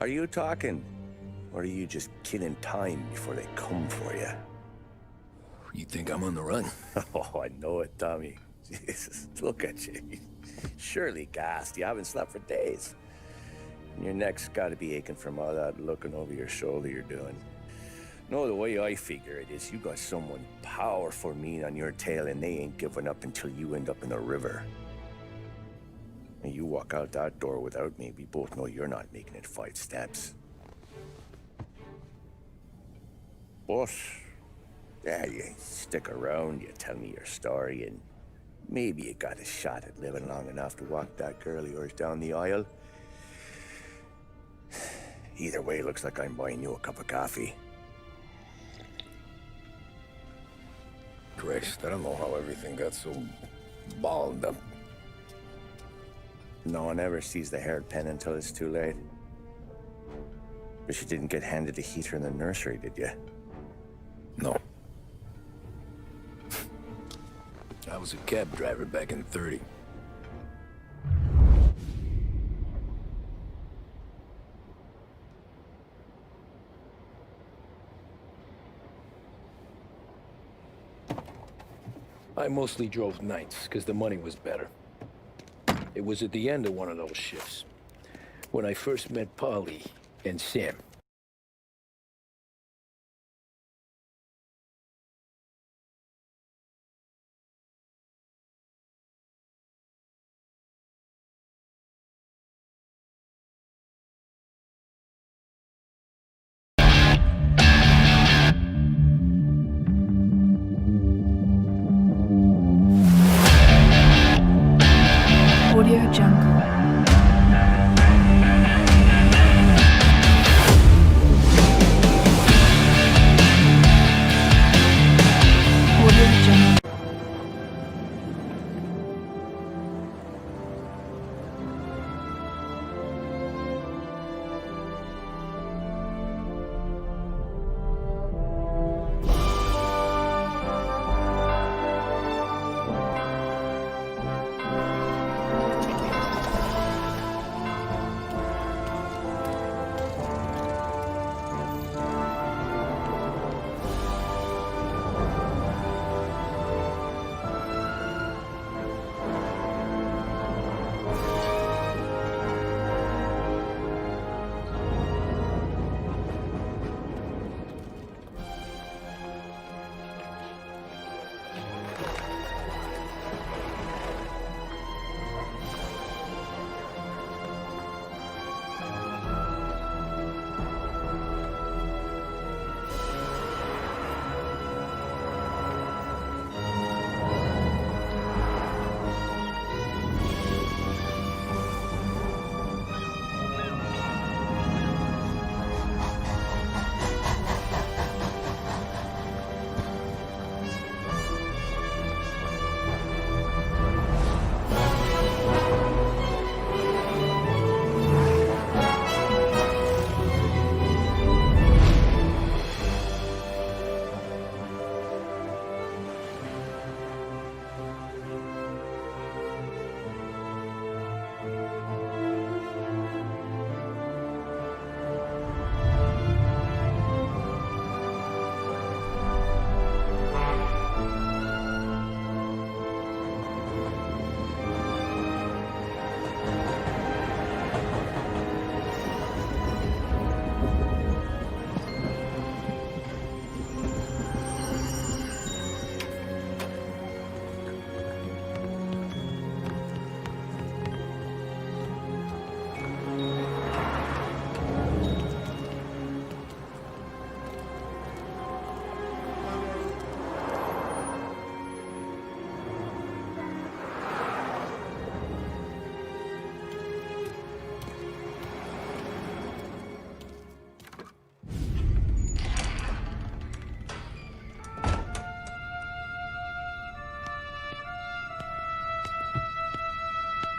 Are you talking? Or are you just killing time before they come for you? You think I'm on the run? Oh, I know it, Tommy. Jesus, look at you. Surely gassed. You haven't slept for days. And your neck's got to be aching from all that looking over your shoulder you're doing. No, the way I figure it is you got someone powerful mean on your tail and they ain't giving up until you end up in the river. And you walk out that door without me, we both know you're not making it 5 steps. But, yeah, you stick around, you tell me your story, and maybe you got a shot at living long enough to walk that girl of yours down the aisle. Either way, looks like I'm buying you a cup of coffee. Christ, I don't know how everything got so balled up. No one ever sees the hairpin until it's too late. But you didn't get handed a heater in the nursery, did you? No. I was a cab driver back in '30. I mostly drove nights, because the money was better. It was at the end of one of those shifts, when I first met Polly and Sam. Audio Jungle. Audio Jungle.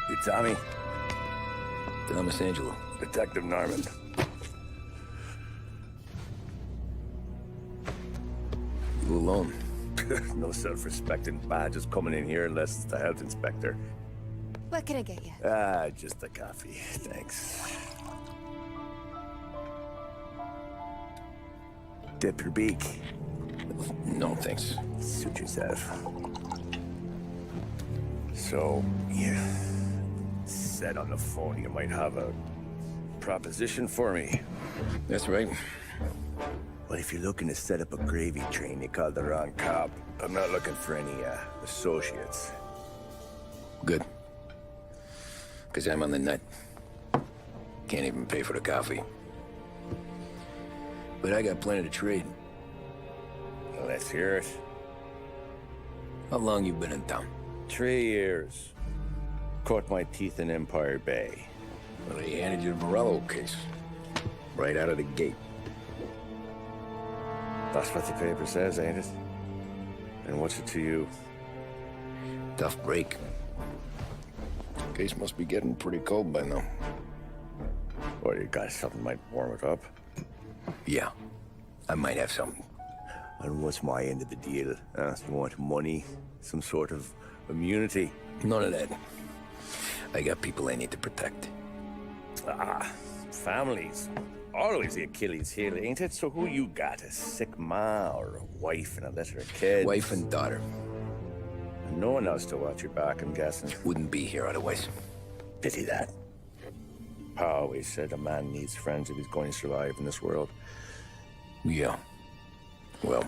You Tommy? Tommy Angelo. Detective Norman. You alone? No self-respecting badges coming in here unless it's the health inspector. What can I get you? Just a coffee, thanks. Dip your beak. No, thanks. Suit yourself. So, you said on the phone you might have a proposition for me. That's right. Well, if you're looking to set up a gravy train, you called the wrong cop. I'm not looking for any, associates. Good. Because I'm on the nut. Can't even pay for the coffee. But I got plenty to trade. Well, let's hear it. How long you been in town? 3 years. Caught my teeth in Empire Bay. Well, they handed you the Morello case. Right out of the gate. That's what the paper says, ain't it? And what's it to you? Tough break. Case must be getting pretty cold by now. Or you got something might warm it up? Yeah, I might have something. And what's my end of the deal? You want money? Some sort of immunity? None of that. I got people I need to protect. Families. Always the Achilles heel, ain't it? So who you got? A sick ma or a wife and a litter of kids? Wife and daughter. And no one else to watch your back, I'm guessing. Wouldn't be here otherwise. Pity that. Pa always said a man needs friends if he's going to survive in this world. Yeah. Well,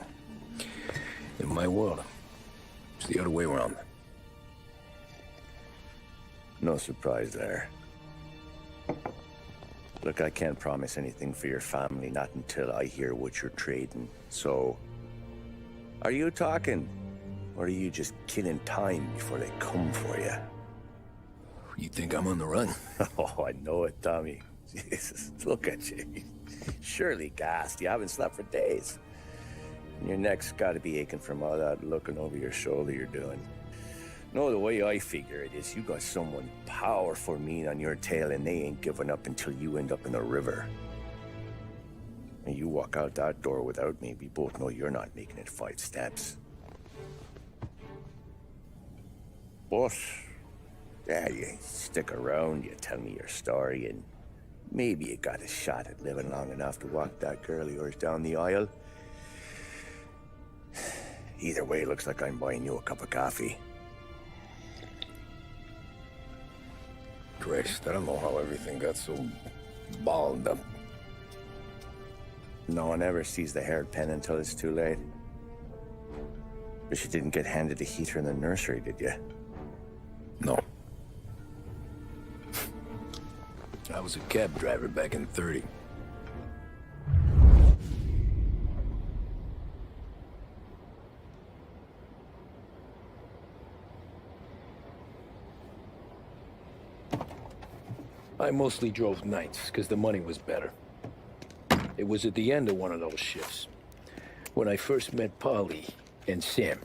in my world, it's the other way around. No surprise there. Look, I can't promise anything for your family, not until I hear what you're trading. So, are you talking? Or are you just killing time before they come for you? You think I'm on the run? Oh, I know it, Tommy. Jesus, look at you. Surely gassed. You haven't slept for days. And your neck's got to be aching from all that looking over your shoulder you're doing. No, the way I figure it is you got someone powerful mean on your tail and they ain't giving up until you end up in the river. And you walk out that door without me, we both know you're not making it 5 steps. But, yeah, you stick around, you tell me your story, and maybe you got a shot at living long enough to walk that girl of yours down the aisle. Either way, looks like I'm buying you a cup of coffee. Christ, I don't know how everything got so balled up. No one ever sees the haired pen until it's too late. But you didn't get handed a heater in the nursery, did you? No. I was a cab driver back in '30. I mostly drove nights, because the money was better. It was at the end of one of those shifts, when I first met Polly and Sam.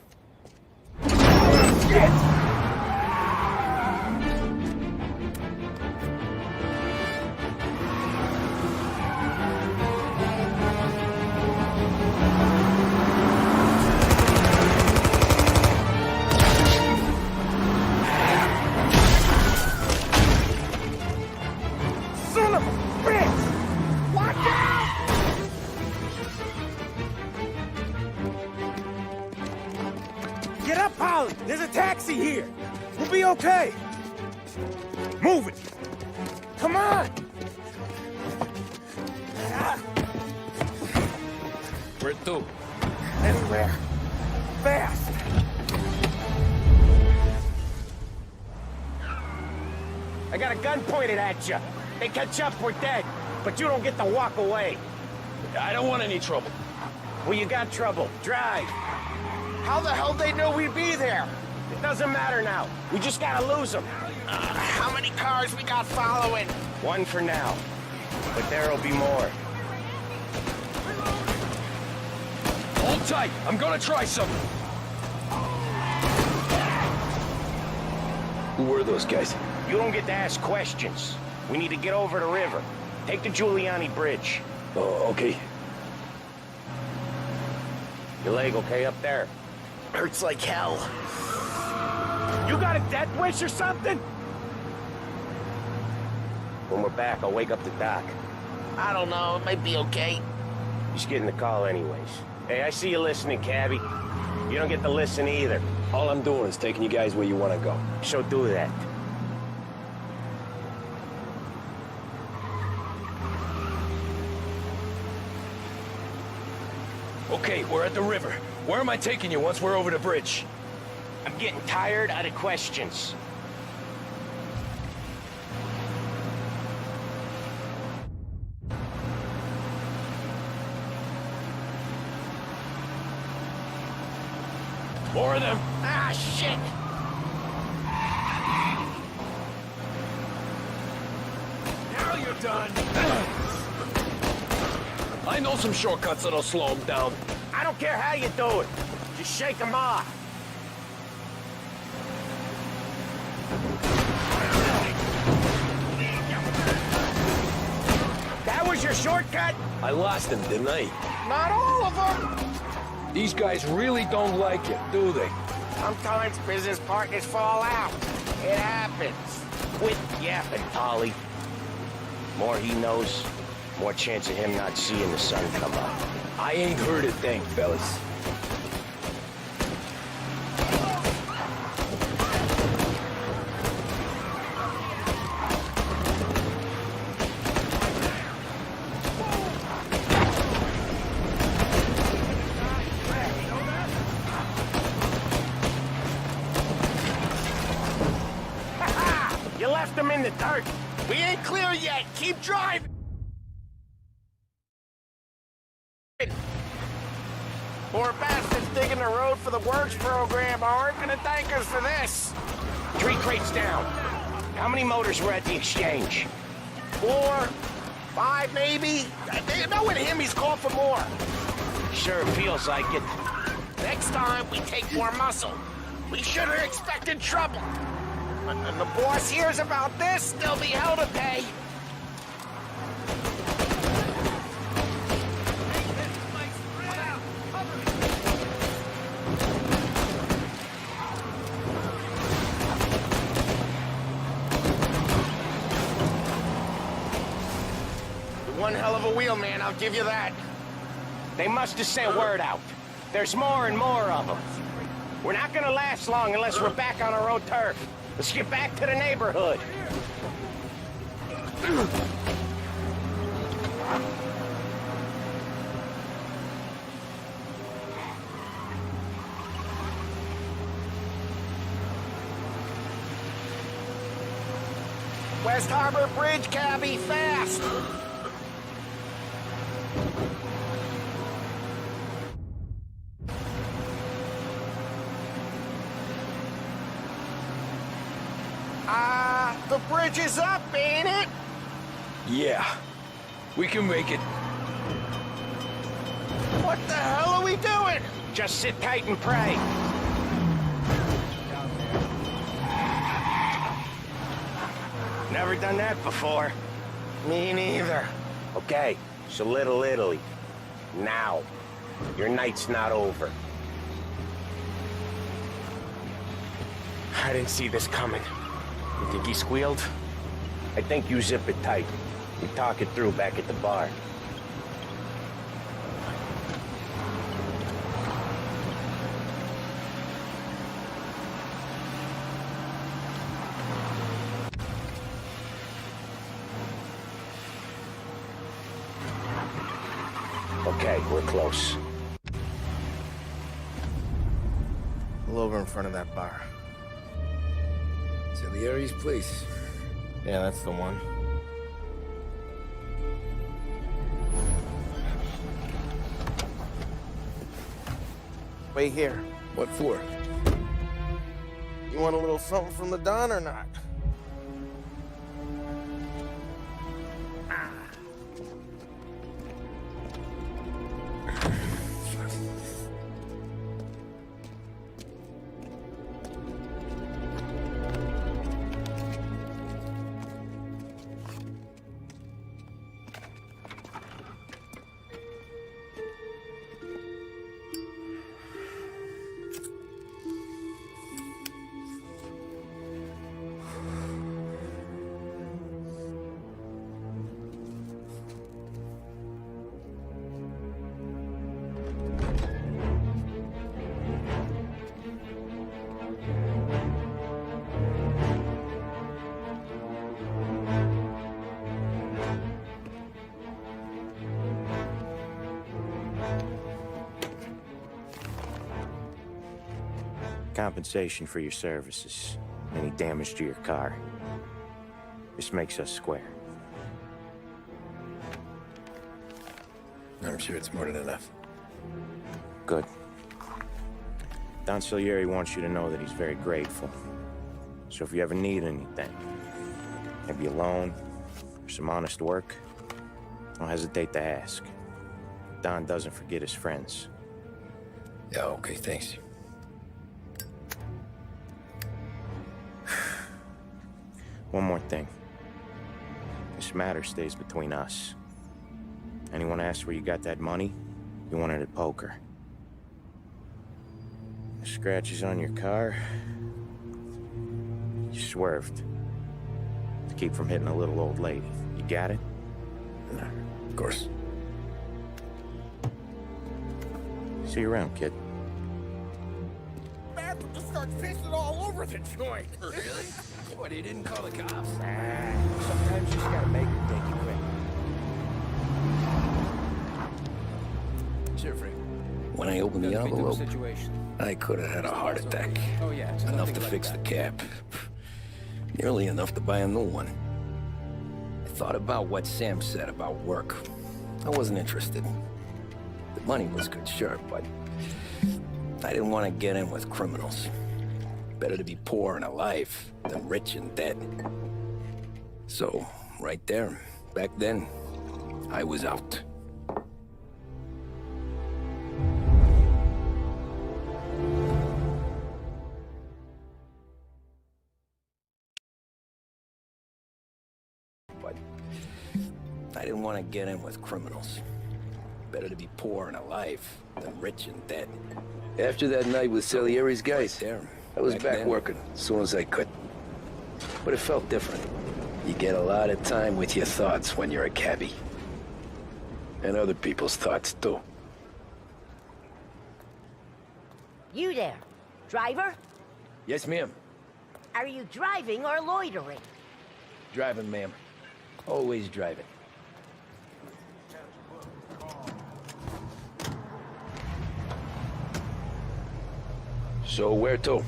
Get up, Polly! There's a taxi here! We'll be okay! Move it! Come on! Where to? Anywhere. Fast! I got a gun pointed at you. They catch up, we're dead. But you don't get to walk away. I don't want any trouble. Well, you got trouble. Drive. How the hell they know we'd be there? It doesn't matter now. We just gotta lose them. How many cars we got following? One for now. But there'll be more. Hold tight. I'm gonna try something. Who were those guys? You don't get to ask questions. We need to get over the river. Take the Giuliani Bridge. Oh, okay. Your leg okay up there? Hurts like hell. You got a death wish or something? When we're back, I'll wake up the doc. I don't know, it might be okay. Just getting the call anyways. Hey, I see you listening, cabbie. You don't get to listen either. All I'm doing is taking you guys where you want to go. So do that. Okay, we're at the river. Where am I taking you once we're over the bridge? I'm getting tired of the questions. More of them. Ah, shit! Now you're done. I know some shortcuts that'll slow them down. I don't care how you do it. Just shake them off. That was your shortcut? I lost him, didn't I? Not all of them. These guys really don't like it, do they? Sometimes business partners fall out. It happens. Quit yapping, Polly. More he knows, more chance of him not seeing the sun come up. I ain't heard a thing, fellas. You left them in the dirt. We ain't clear yet. Keep driving. Poor bastards digging the road for the works program aren't gonna thank us for this. 3 crates down. How many motors were at the exchange? 4, 5 maybe? You know with him he's called for more. Sure feels like it. Next time we take more muscle. We should have expected trouble. When the boss hears about this, there'll be hell to pay. One hell of a wheel, man, I'll give you that. They must have sent word out. There's more and more of them. We're not gonna last long unless we're back on our own turf. Let's get back to the neighborhood. West Harbor Bridge, cabbie, fast! The bridge is up, ain't it? Yeah. We can make it. What the hell are we doing? Just sit tight and pray. Never done that before. Me neither. Okay, so Little Italy. Now. Your night's not over. I didn't see this coming. You think he squealed? I think you zip it tight. We talk it through back at the bar. Okay, we're close. Pull over in front of that bar. Salieri's place. Yeah, that's the one. Wait here. What for? You want a little something from the Don or not? compensation for your services, any damage to your car. This makes us square. I'm sure it's more than enough. Good. Don Salieri wants you to know that he's very grateful. So if you ever need anything, maybe a loan or some honest work, don't hesitate to ask. Don doesn't forget his friends. Yeah, okay, thanks. One more thing. This matter stays between us. Anyone asks where you got that money, you won it at poker. The scratches on your car, you swerved to keep from hitting a little old lady. You got it? No, of course. See you around, kid. Bathroom just starts pissing all over the joint. Really? What, he didn't call the cops? Sometimes you just gotta make it think you quick. Sure, Frank. When I opened the envelope, I could have had a heart attack. Oh, yeah. Enough to fix the cab. Nearly enough to buy a new one. I thought about what Sam said about work. I wasn't interested. The money was good, sure, but I didn't want to get in with criminals. Better to be poor and alive than rich and dead. So, right there, back then, I was out. But I didn't want to get in with criminals. Better to be poor and alive than rich and dead. After that night with Salieri's guys, there, I was back working as soon as I could. But it felt different. You get a lot of time with your thoughts when you're a cabbie. And other people's thoughts, too. You there, driver? Yes, ma'am. Are you driving or loitering? Driving, ma'am. Always driving. So where to?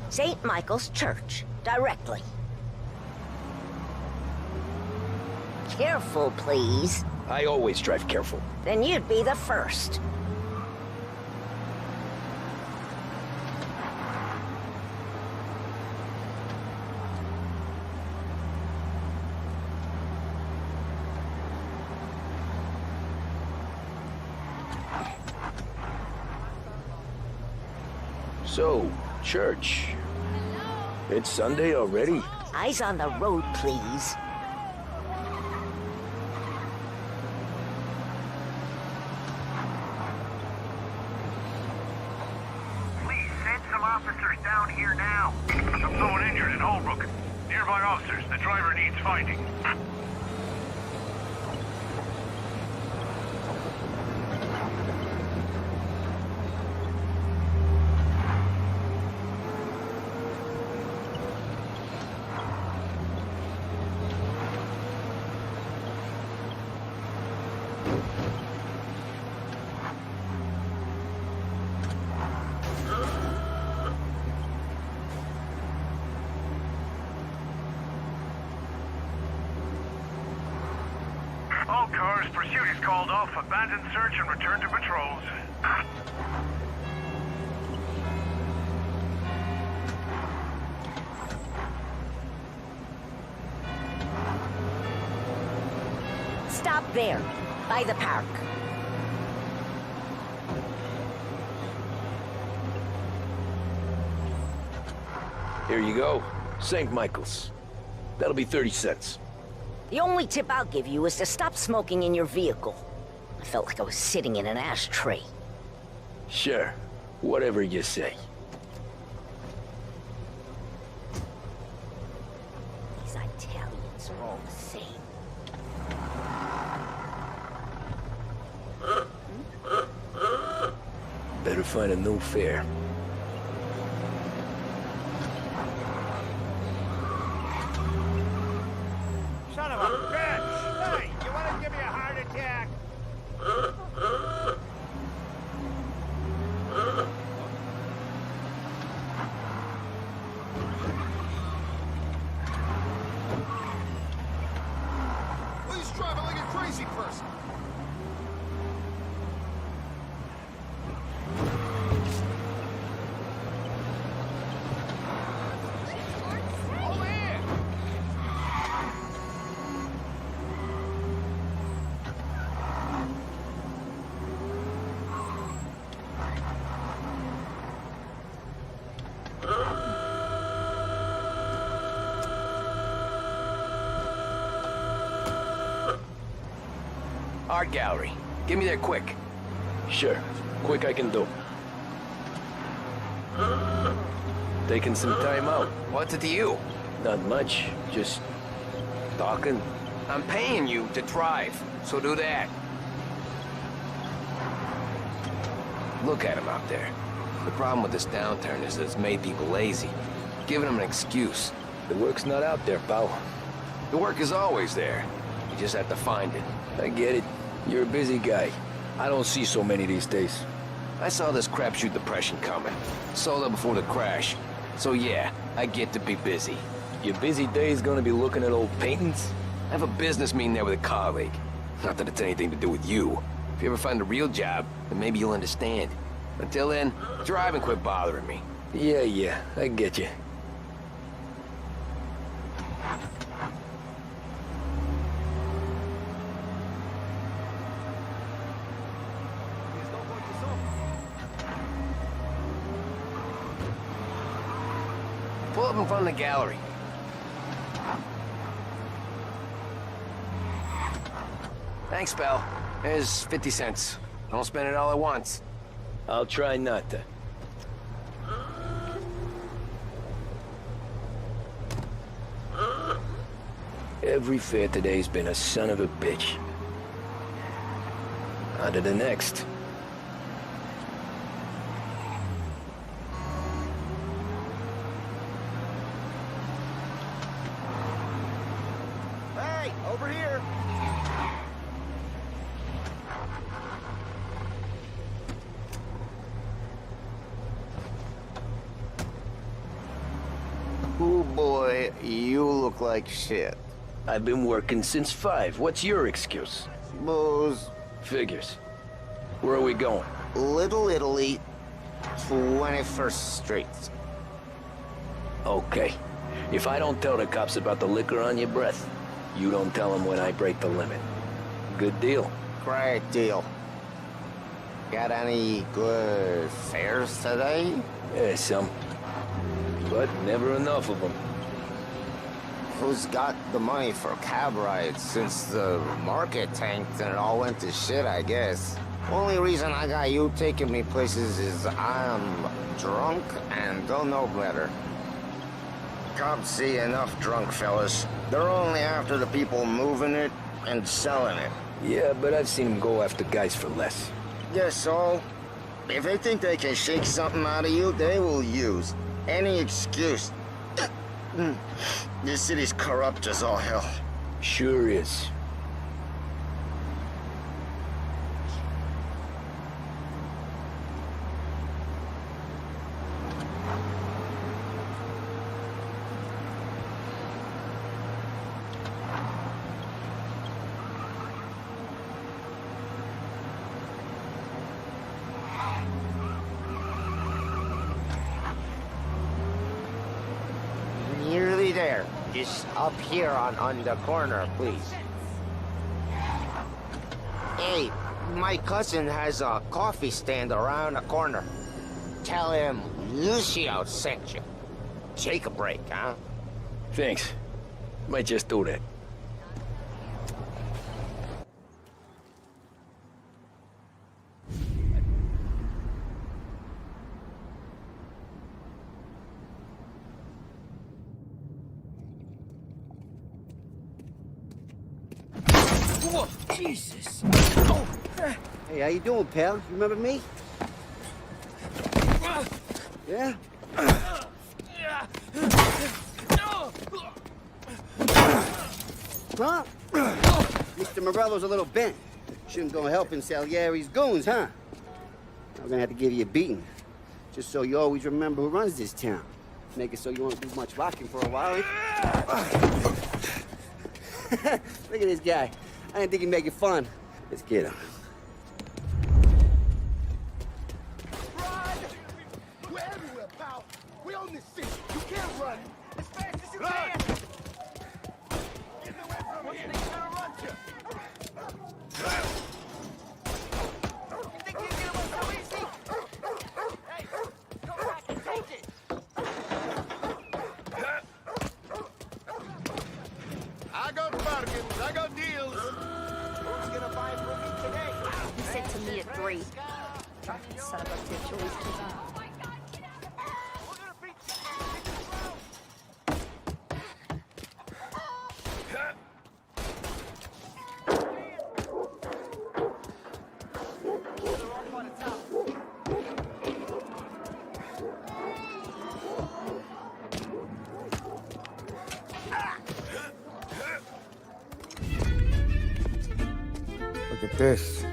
St. Michael's Church, directly. Careful, please. I always drive careful. Then you'd be the first. So, church. It's Sunday already? Eyes on the road, please. Please send some officers down here now. Someone injured in Holbrook. Nearby officers. The driver needs finding. All cars, pursuit is called off. Abandon search and return to patrols. Stop there, by the park. Here you go. St. Michael's. That'll be 30 cents. The only tip I'll give you is to stop smoking in your vehicle. I felt like I was sitting in an ashtray. Sure. Whatever you say. These Italians are all the same. Better find a new fare. Son of a bitch! Hey, you want to give me a heart attack? Art gallery. Get me there quick. Sure. Quick I can do. Taking some time out. What's it to you? Not much. Just talking. I'm paying you to drive, so do that. Look at him out there. The problem with this downturn is that it's made people lazy, giving them an excuse. The work's not out there, pal. The work is always there. You just have to find it. I get it. You're a busy guy. I don't see so many these days. I saw this crapshoot depression coming. Sold up before the crash. So yeah, I get to be busy. Your busy day's gonna be looking at old paintings? I have a business meeting there with a colleague. Not that it's anything to do with you. If you ever find a real job, then maybe you'll understand. Until then, drive and quit bothering me. Yeah, I get you. Pull up in front of the gallery. Thanks, pal. There's 50 cents. Don't spend it all at once. I'll try not to. Every fare today's been a son of a bitch. On to the next. Hey, over here. Oh boy, you look like shit. I've been working since 5. What's your excuse? Booze. Figures. Where are we going? Little Italy, 21st Street. Okay. If I don't tell the cops about the liquor on your breath, you don't tell them when I break the limit. Good deal. Great deal. Got any good fares today? Yeah, some. But never enough of them. Who's got the money for cab rides since the market tanked and it all went to shit, I guess? Only reason I got you taking me places is I'm drunk and don't know better. Cops see enough drunk fellas. They're only after the people moving it and selling it. Yeah, but I've seen them go after guys for less. Yes, so if they think they can shake something out of you, they will use any excuse. This city's corrupt as all hell. Sure is. Nearly there. Just up here on the corner, please. Hey, my cousin has a coffee stand around the corner. Tell him Lucio sent you. Take a break, huh? Thanks. Might just do that. Whoa, Jesus! Oh. Hey, how you doing, pal? You remember me? Yeah? Huh? Mr. Morello's a little bent. Shouldn't go helping Salieri's goons, huh? I'm gonna have to give you a beating. Just so you always remember who runs this town. Make it so you won't do much rocking for a while. Look at this guy. I didn't think he'd make it fun. Let's get him. Run! We're everywhere, pal. We own this city. You can't run. As fast as you can. Get away from here. What are run to? You think you can get away so easy? Hey, come back and take it. I got bargains. I got deals. Who's gonna buy from treat. Son of a bitch always keeps on. Look at this.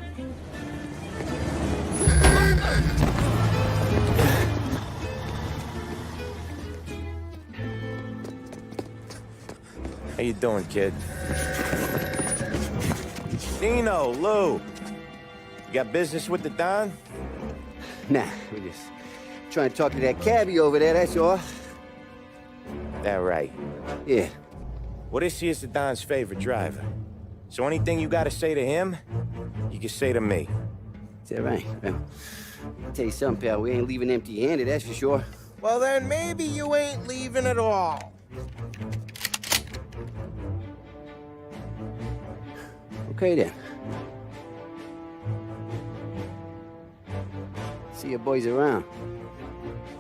How you doing, kid? Dino, Lou. You got business with the Don? Nah, we're just trying to talk to that cabbie over there, that's all. That right. Yeah. Well, this here's the Don's favorite driver. So anything you gotta say to him, you can say to me. Is that right? Well, I'll tell you something, pal. We ain't leaving empty-handed, that's for sure. Well, then maybe you ain't leaving at all. Okay, then. See your boys around.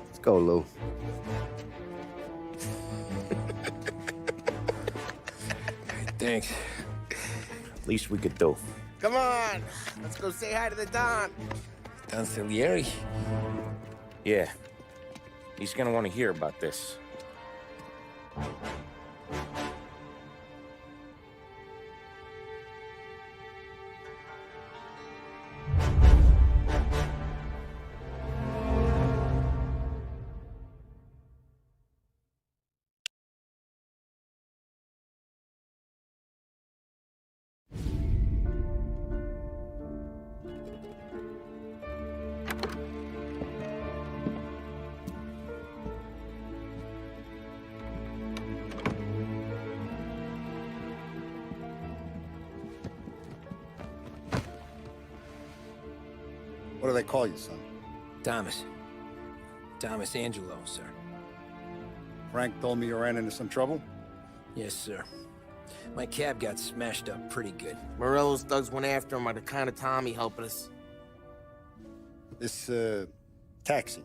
Let's go, Lou. Thanks. Least we could do. Come on, let's go say hi to the Don. Don Salieri? Yeah. He's gonna want to hear about this. What do they call you, son? Thomas. Thomas Angelo, sir. Frank told me you ran into some trouble? Yes, sir. My cab got smashed up pretty good. Morello's thugs went after him on account of Tommy helping us. This, taxi,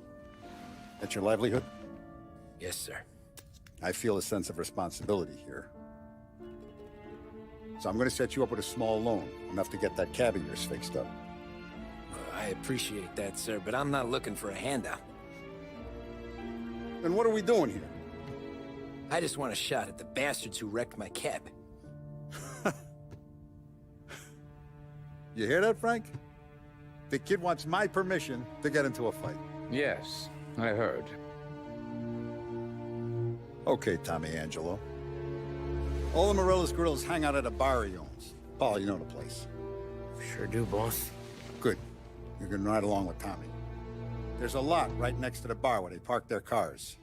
that's your livelihood? Yes, sir. I feel a sense of responsibility here. So I'm gonna set you up with a small loan, enough to get that cab of yours fixed up. I appreciate that, sir, but I'm not looking for a handout. Then what are we doing here? I just want a shot at the bastards who wrecked my cab. You hear that, Frank? The kid wants my permission to get into a fight. Yes, I heard. Okay, Tommy Angelo. All the Morello's girls hang out at a bar he owns. Paul, you know the place. Sure do, boss. Good. You can ride along with Tommy. There's a lot right next to the bar where they park their cars.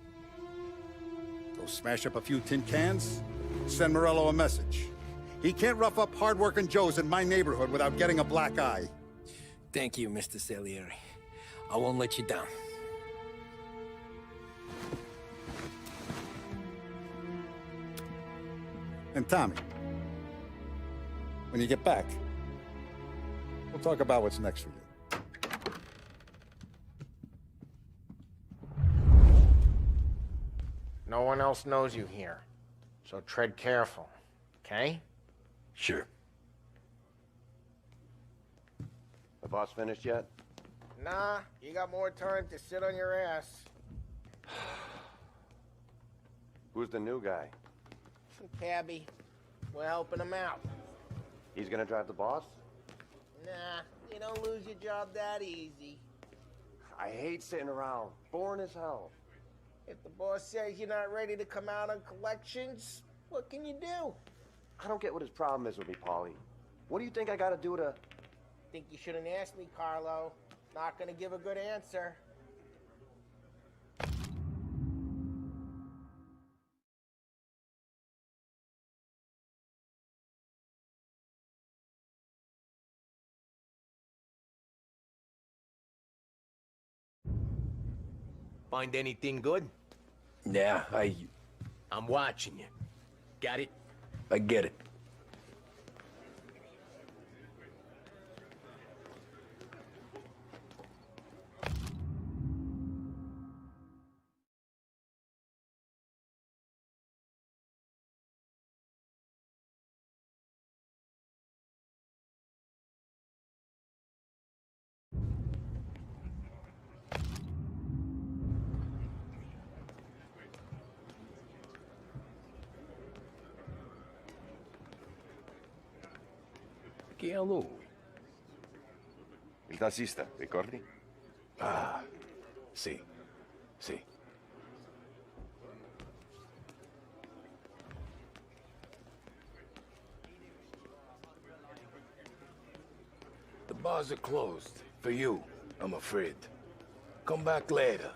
Go smash up a few tin cans, send Morello a message. He can't rough up hard-working Joes in my neighborhood without getting a black eye. Thank you, Mr. Salieri. I won't let you down. And Tommy, when you get back, we'll talk about what's next for you. No one else knows you here, so tread careful, okay? Sure. The boss finished yet? Nah, you got more time to sit on your ass. Who's the new guy? Some cabbie. We're helping him out. He's gonna drive the boss? Nah, you don't lose your job that easy. I hate sitting around. Boring as hell. If the boss says you're not ready to come out on collections, what can you do? I don't get what his problem is with me, Paulie. What do you think I gotta do to... Think you shouldn't ask me, Carlo. Not gonna give a good answer. Find anything good? Yeah, I'm watching you. Got it? I get it. Chi è lui? Il tassista, ricordi? Ah, sì, sì. The bars are closed. For you, I'm afraid. Come back later.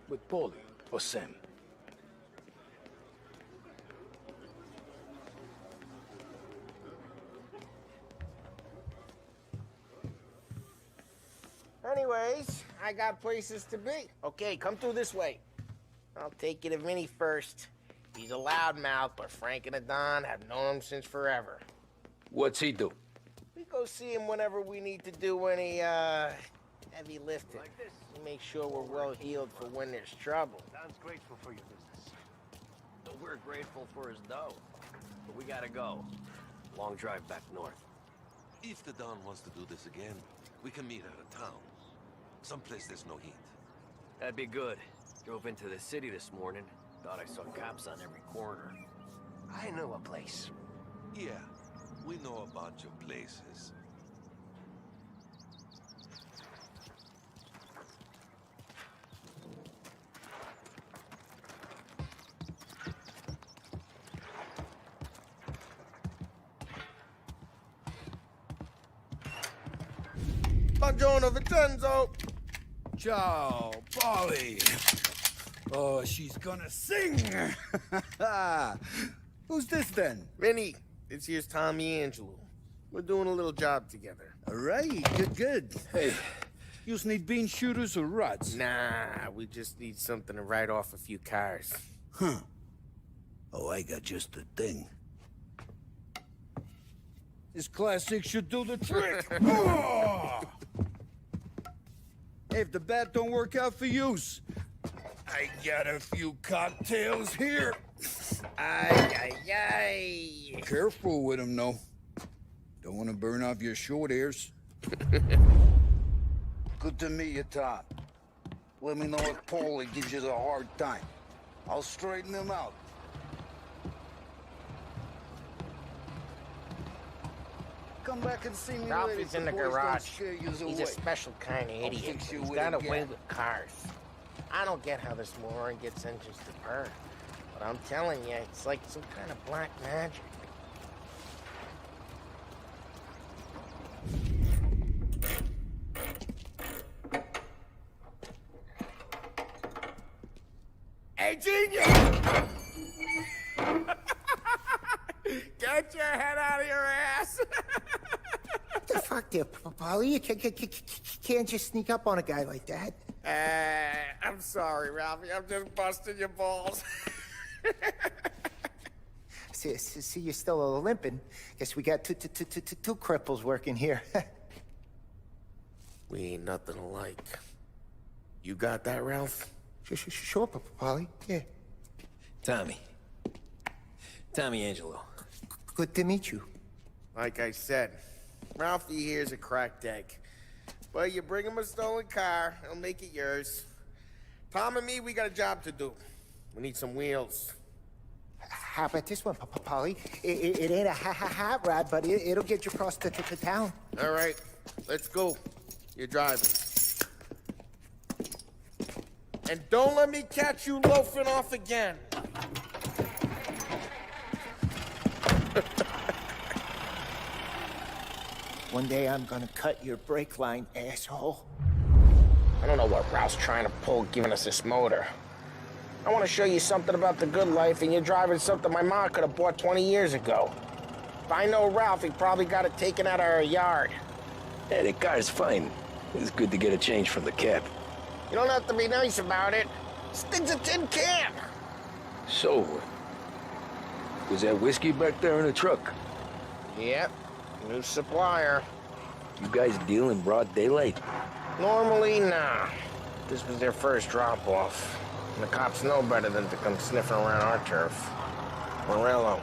With Paulie or Sam. Anyways, I got places to be. Okay, come through this way. I'll take you to Vinny first. He's a loudmouth, but Frank and the Don have known him since forever. What's he do? We go see him whenever we need to do any, heavy lifting. Like this. We make sure we're well healed for when there's trouble. Don's grateful for your business. We're grateful for his dough, but we gotta go. Long drive back north. If the Don wants to do this again, we can meet out of town. Someplace there's no heat. That'd be good. Drove into the city this morning. Thought I saw cops on every corner. I know a place. Yeah, we know a bunch of places. Buongiorno, Vincenzo. Ciao, Polly. Oh, she's gonna sing. Who's this then? Vinny, this here's Tommy Angelo. We're doing a little job together. All right, good. Hey, you just need bean shooters or rods? Nah, we just need something to write off a few cars. Huh. Oh, I got just the thing. This classic should do the trick. Oh! Hey, if the bat don't work out for use, I got a few cocktails here. Ay. Careful with them, though. Don't want to burn off your short hairs. Good to meet you, Tom. Let me know if Paulie gives you a hard time. I'll straighten him out. Come back and see me Ralph later. is in the garage. He's a special kind of idiot. He's got a way with cars. I don't get how this moron gets engines to burn. But I'm telling you, it's like some kind of black magic. Hey, genius! Get your head out of your ass! What the fuck there, Polly? You can't just sneak up on a guy like that. I'm sorry, Ralphie. I'm just busting your balls. See, you're still limping. Guess we got two cripples working here. We ain't nothing alike. You got that, Ralph? Sure, Polly. Yeah. Tommy Angelo. Good to meet you. Like I said, Ralphie here's a cracked egg. But you bring him a stolen car, he'll make it yours. Tom and me, we got a job to do. We need some wheels. How about this one, Polly? It ain't a hot rod, but it'll get you across to town. All right, let's go. You're driving. And don't let me catch you loafing off again. One day I'm gonna cut your brake line, asshole. I don't know what Ralph's trying to pull giving us this motor. I want to show you something about the good life, and you're driving something my mom could have bought 20 years ago. If I know Ralph, he probably got it taken out of our yard. Yeah, the car's fine. It's good to get a change from the cab. You don't have to be nice about it. This thing's a tin can. So, was that whiskey back there in the truck? Yep, new supplier. You guys deal in broad daylight? Normally, nah. This was their first drop-off. And the cops know better than to come sniffing around our turf. Morello,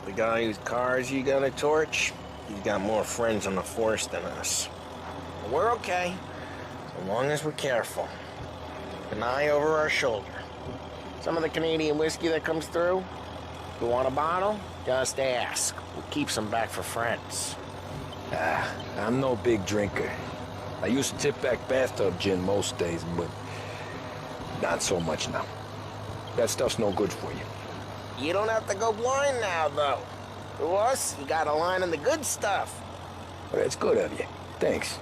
the guy whose cars you got a torch, he's got more friends on the force than us. But we're okay, so long as we're careful. An eye over our shoulder. Some of the Canadian whiskey that comes through, if you want a bottle, just ask. We'll keep some back for friends. I'm no big drinker. I used to tip back bathtub gin most days, but not so much now. That stuff's no good for you. You don't have to go blind now, though. To us, you got a line on the good stuff. Well, that's good of you. Thanks.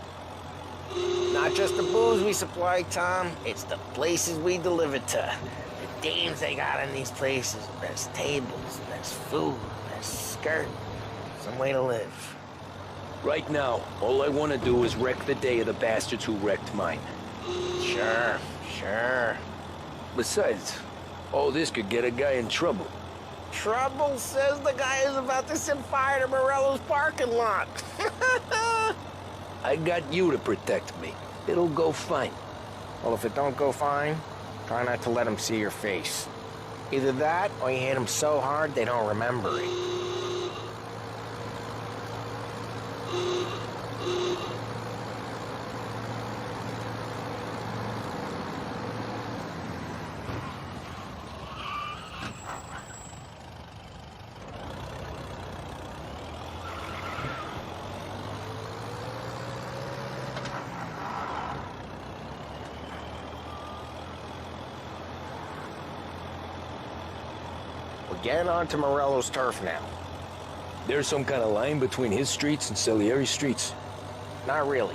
Not just the booze we supply, Tom. It's the places we deliver to. The dames they got in these places. There's tables, there's food, there's skirt. Some way to live. Right now, all I want to do is wreck the day of the bastards who wrecked mine. Sure. Besides, all this could get a guy in trouble. Trouble says the guy is about to set fire to Morello's parking lot. I got you to protect me. It'll go fine. Well, if it don't go fine, try not to let him see your face. Either that, or you hit them so hard they don't remember it. We're getting onto Morello's turf now. There's some kind of line between his streets and Salieri's streets? Not really.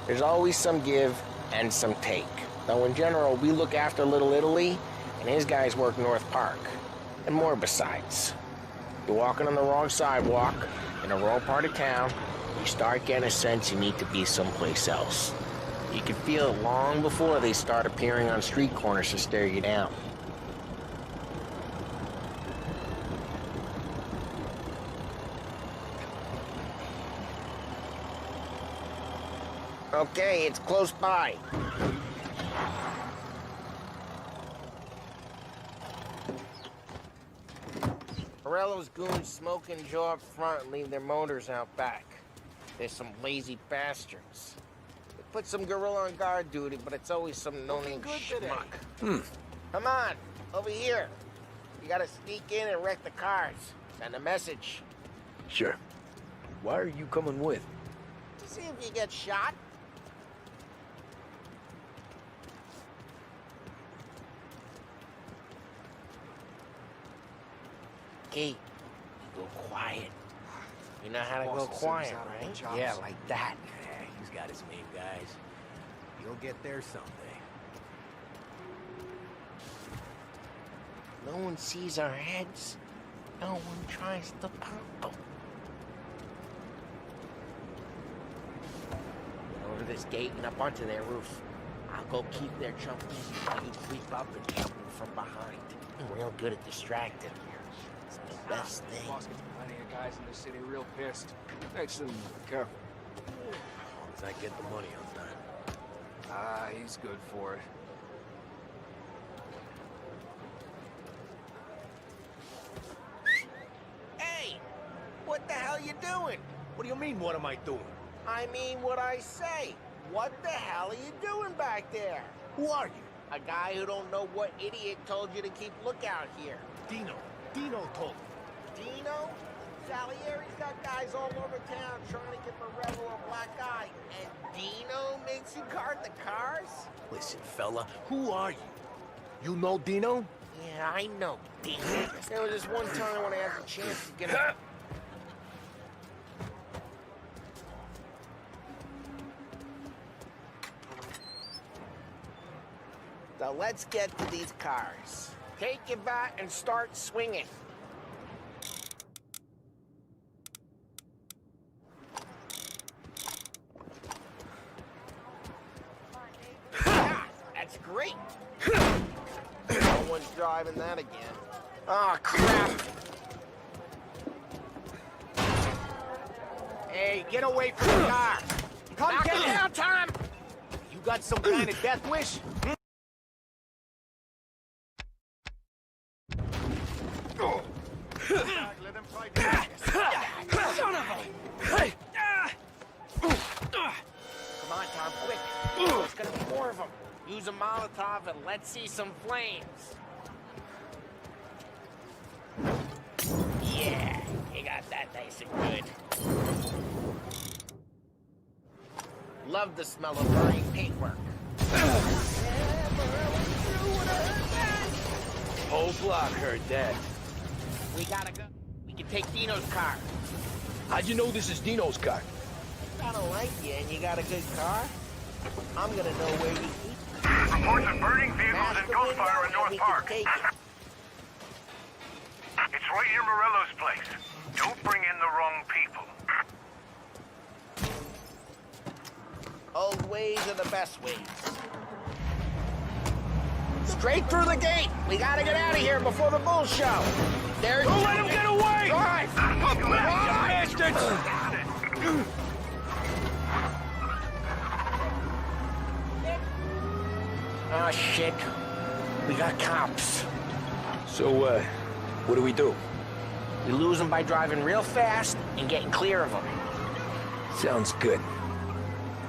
There's always some give and some take. Though in general, we look after Little Italy, and his guys work North Park. And more besides. You're walking on the wrong sidewalk, in the wrong part of town, you start getting a sense you need to be someplace else. You can feel it long before they start appearing on street corners to stare you down. Okay, it's close by. Morello's goons smoke and jaw up front and leave their motors out back. They're some lazy bastards. They put some gorilla on guard duty, but it's always some no-name schmuck. Come on, over here. You gotta sneak in and wreck the cars. Send a message. Sure. Why are you coming with? To see if you get shot. Key, you go quiet. You know how to go quiet, right? Yeah, like that. Yeah, he's got his main guys. You'll get there someday. No one sees our heads. No one tries to pop them. Get over this gate and up onto their roof. I'll go keep their jumpers. You creep up and jump them from behind. I'm real good at distracting. It's the best thing. Boss gets plenty of guys in the city real pissed. Makes them careful. As long as I get the money on time. Ah, he's good for it. Hey! What the hell you doing? What do you mean, what am I doing? I mean what I say. What the hell are you doing back there? Who are you? A guy who don't know what idiot told you to keep lookout here. Dino. Dino told me. Dino? Salieri's got guys all over town trying to get Morello a black eye. And Dino makes you guard the cars? Listen, fella, who are you? You know Dino? Yeah, I know Dino. There was this one time when I had the chance to get him. So let's get to these cars. Take your bat and start swinging. That's great. No one's driving that again. Oh, crap. Hey, get away from the car. Come get down, Tom. You got some kind of death wish? Come on, Tom, quick. There's gonna be more of them. Use a Molotov and let's see some flames. Yeah, you got that nice and good. love the smell of burning paintwork. Whole block heard that. We gotta go. We can take Dino's car. How'd you know this is Dino's car? I don't like you and you got a good car. I'm gonna know where you keep it. Reports of burning vehicles and gunfire in North Park. Take it. It's right near Morello's place. Don't bring in the wrong people. Old ways are the best ways. Straight through the gate. We gotta get out of here before the bull show. There's... Don't let him get away! Drive! Bastards! Oh, shit. We got cops. So, what do we do? We lose them by driving real fast and getting clear of them. Sounds good.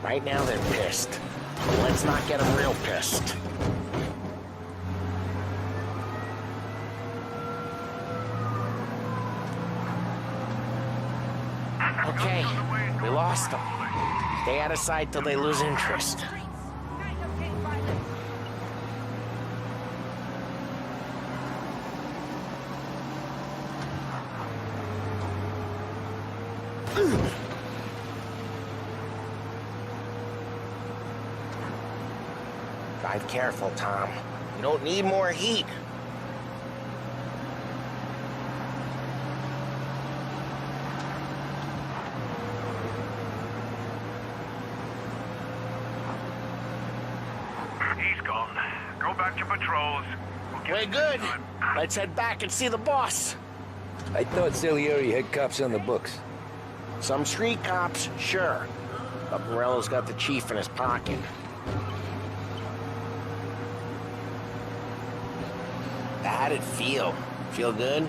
Right now, they're pissed. But let's not get them real pissed. Okay, we lost them. Stay out of sight till they lose interest. Drive careful, Tom. You don't need more heat. He's gone. Go back to patrols. We're good. Let's head back and see the boss. I thought Salieri had cops on the books. Some street cops, sure. But Morello's got the chief in his pocket. How'd it feel? Feel good?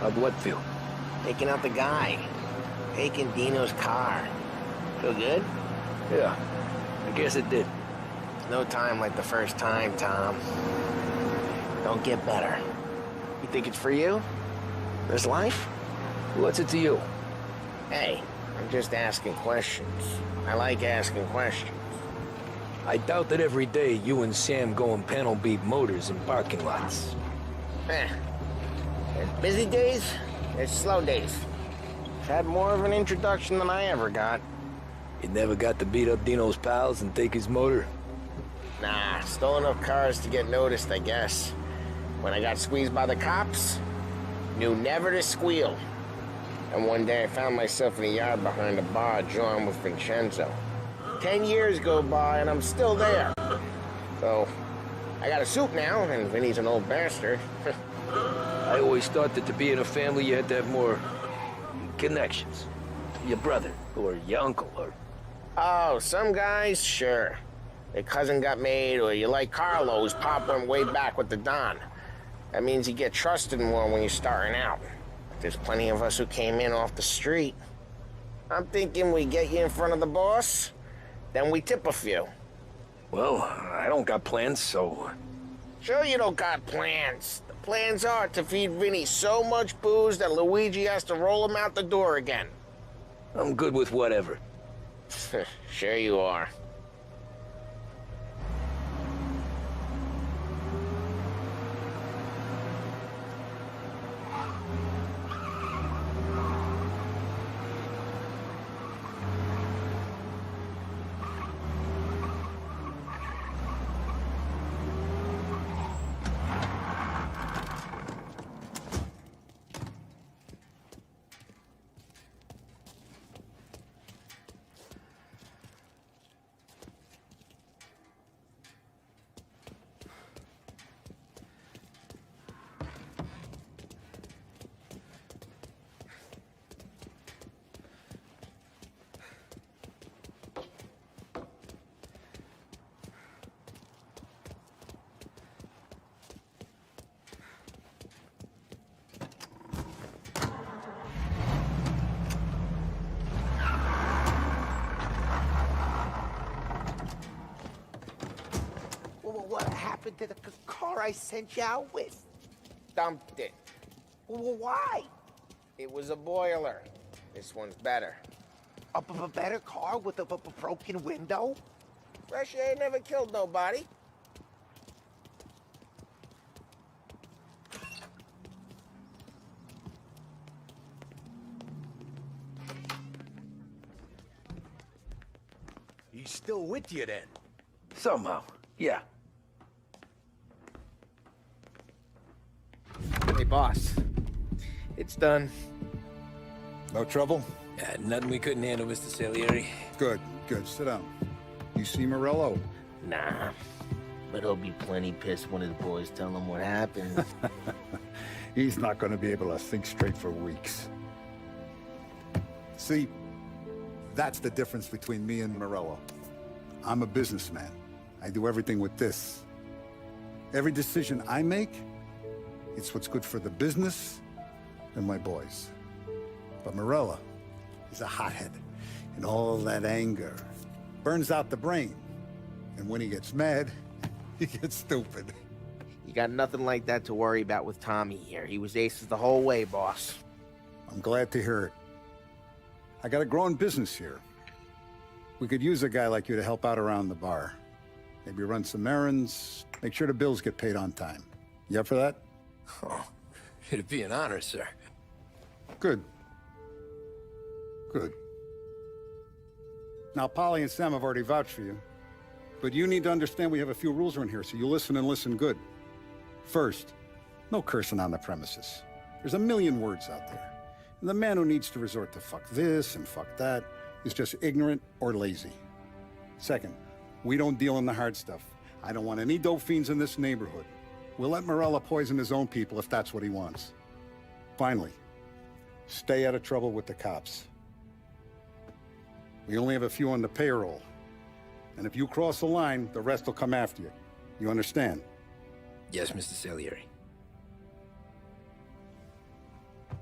How'd what feel? Taking out the guy. Taking Dino's car. Feel good? Yeah, I guess it did. No time like the first time, Tom. Don't get better. You think it's for you? This life? What's it to you? Hey, I'm just asking questions. I like asking questions. I doubt that every day you and Sam go and panel beat motors in parking lots. There's busy days, there's slow days. I've had more of an introduction than I ever got. You never got to beat up Dino's pals and take his motor? Nah, stole enough cars to get noticed, I guess. When I got squeezed by the cops, knew never to squeal. And one day I found myself in a yard behind a bar drawn with Vincenzo. 10 years go by and I'm still there. So, I got a suit now, and Vinny's an old bastard. I always thought that to be in a family you had to have more connections. Your brother, or your uncle, or... Oh, some guys, sure. Their cousin got made, or you like Carlo's, Pop went way back with the Don. That means you get trusted more when you're starting out. There's plenty of us who came in off the street. I'm thinking we get you in front of the boss, then we tip a few. Well, I don't got plans, so... Sure you don't got plans. The plans are to feed Vinny so much booze that Luigi has to roll him out the door again. I'm good with whatever. Sure you are. What happened to the car I sent you out with? Dumped it. Well, why? It was a boiler. This one's better. A better car with a broken window? Fresh air never killed nobody. He's still with you then? Somehow, yeah. Hey, boss. It's done. No trouble? Nothing we couldn't handle, Mr. Salieri. Good, good. Sit down. You see Morello? Nah. But he'll be plenty pissed when his boys tell him what happened. He's not going to be able to think straight for weeks. See, that's the difference between me and Morello. I'm a businessman. I do everything with this. Every decision I make, it's what's good for the business and my boys. But Morello is a hothead, and all that anger burns out the brain. And when he gets mad, he gets stupid. You got nothing like that to worry about with Tommy here. He was aces the whole way, boss. I'm glad to hear it. I got a growing business here. We could use a guy like you to help out around the bar. Maybe run some errands, make sure the bills get paid on time. You up for that? Oh, it'd be an honor, sir. Good. Good. Now, Polly and Sam have already vouched for you. But you need to understand we have a few rules around here, so you listen and listen good. First, no cursing on the premises. There's a million words out there. And the man who needs to resort to fuck this and fuck that is just ignorant or lazy. Second, we don't deal in the hard stuff. I don't want any dope fiends in this neighborhood. We'll let Morello poison his own people if that's what he wants. Finally, stay out of trouble with the cops. We only have a few on the payroll. And if you cross the line, the rest will come after you. You understand? Yes, Mr. Salieri.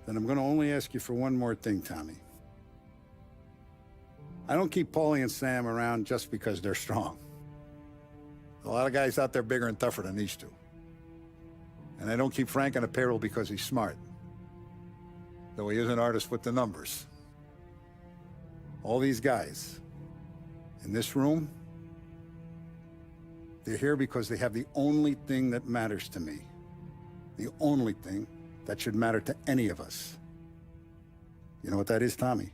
Then I'm going to only ask you for one more thing, Tommy. I don't keep Paulie and Sam around just because they're strong. A lot of guys out there bigger and tougher than these two. And I don't keep Frank on a payroll because he's smart. Though he is an artist with the numbers. All these guys in this room, they're here because they have the only thing that matters to me. The only thing that should matter to any of us. You know what that is, Tommy?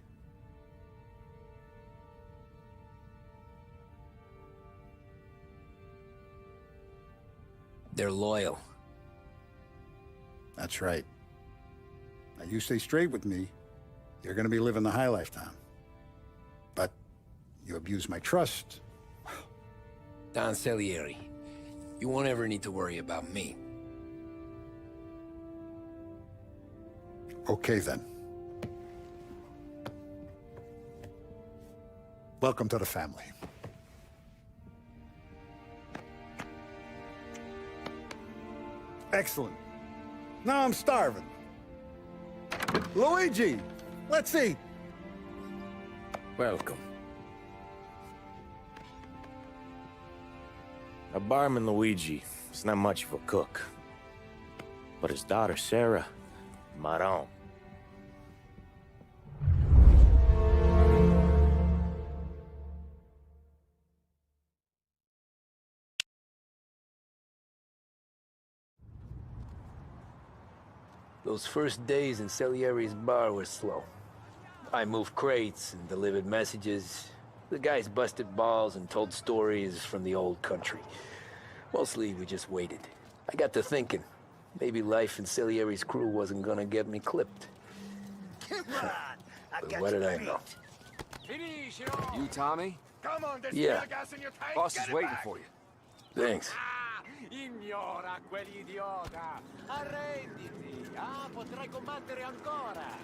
They're loyal. That's right. Now, you stay straight with me, you're gonna be living the high life, Tom. But you abuse my trust. Don Salieri, you won't ever need to worry about me. Okay, then. Welcome to the family. Excellent. Now I'm starving. Luigi, let's eat. Welcome. Our barman Luigi is not much of a cook. But his daughter Sarah, Maron. Those first days in Salieri's bar were slow. I moved crates and delivered messages. The guys busted balls and told stories from the old country. Mostly, we just waited. I got to thinking, maybe life in Salieri's crew wasn't gonna get me clipped. But what did I know? You, Tommy? Come on, there's Yeah. gas in your tank. Boss Get is it waiting back. for you. Thanks. Ignora quell'idiota. Arrenditi. Potrai combattere ancora.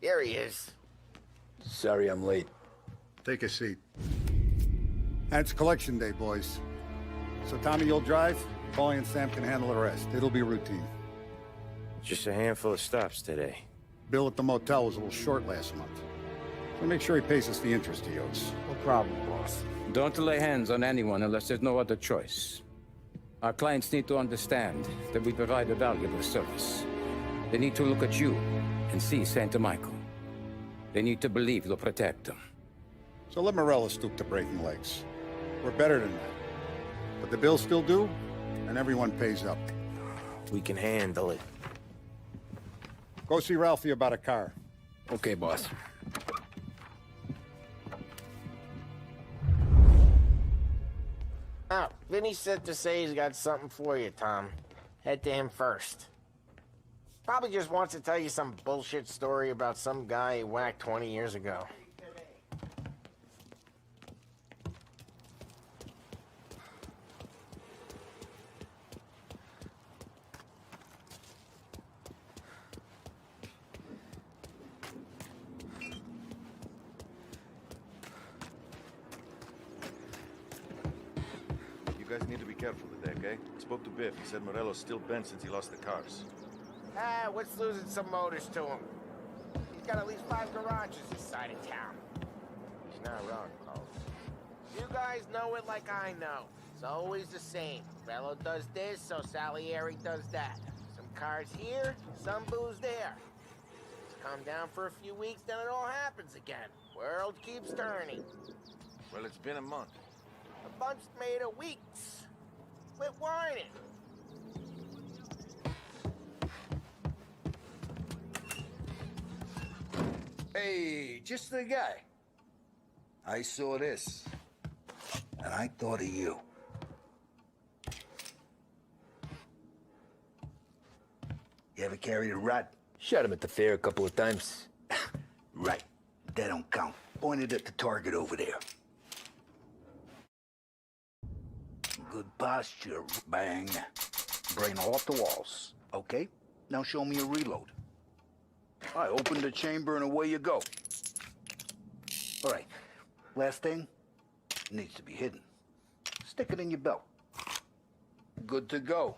There he is. Sorry I'm late. Take a seat. And it's collection day, boys. So Tommy, you'll drive. Paulie and Sam can handle the rest. It'll be routine. Just a handful of stops today. Bill at the motel was a little short last month. So make sure he pays us the interest he owes. No problem, boss. Don't lay hands on anyone unless there's no other choice. Our clients need to understand that we provide a valuable service. They need to look at you and see Santa Michael. They need to believe you'll protect them. So let Morello stoop to breaking legs. We're better than that. But the bill's still due, and everyone pays up. We can handle it. Go see Ralphie about a car. Okay, boss. Oh, Vinny said to say he's got something for you, Tom. Head to him first. Probably just wants to tell you some bullshit story about some guy he whacked 20 years ago. You guys need to be careful today, okay? Spoke to Biff. He said Morello's still bent since he lost the cars. Ah, what's losing some motors to him? He's got at least 5 garages this side of town. He's not wrong, folks. You guys know it like I know. It's always the same. Bello does this, so Salieri does that. Some cars here, some booze there. Just calm down for a few weeks, then it all happens again. World keeps turning. Well, it's been a month. A bunch made of weeks. Quit whining. Hey, just the guy. I saw this, and I thought of you. You ever carried a rat? Shot him at the fair a couple of times. Right. That don't count. Pointed at the target over there. Good posture. Bang. Brain off the walls. Okay? Now show me a reload. I opened the chamber and away you go. All right. Last thing. Needs to be hidden. Stick it in your belt. Good to go.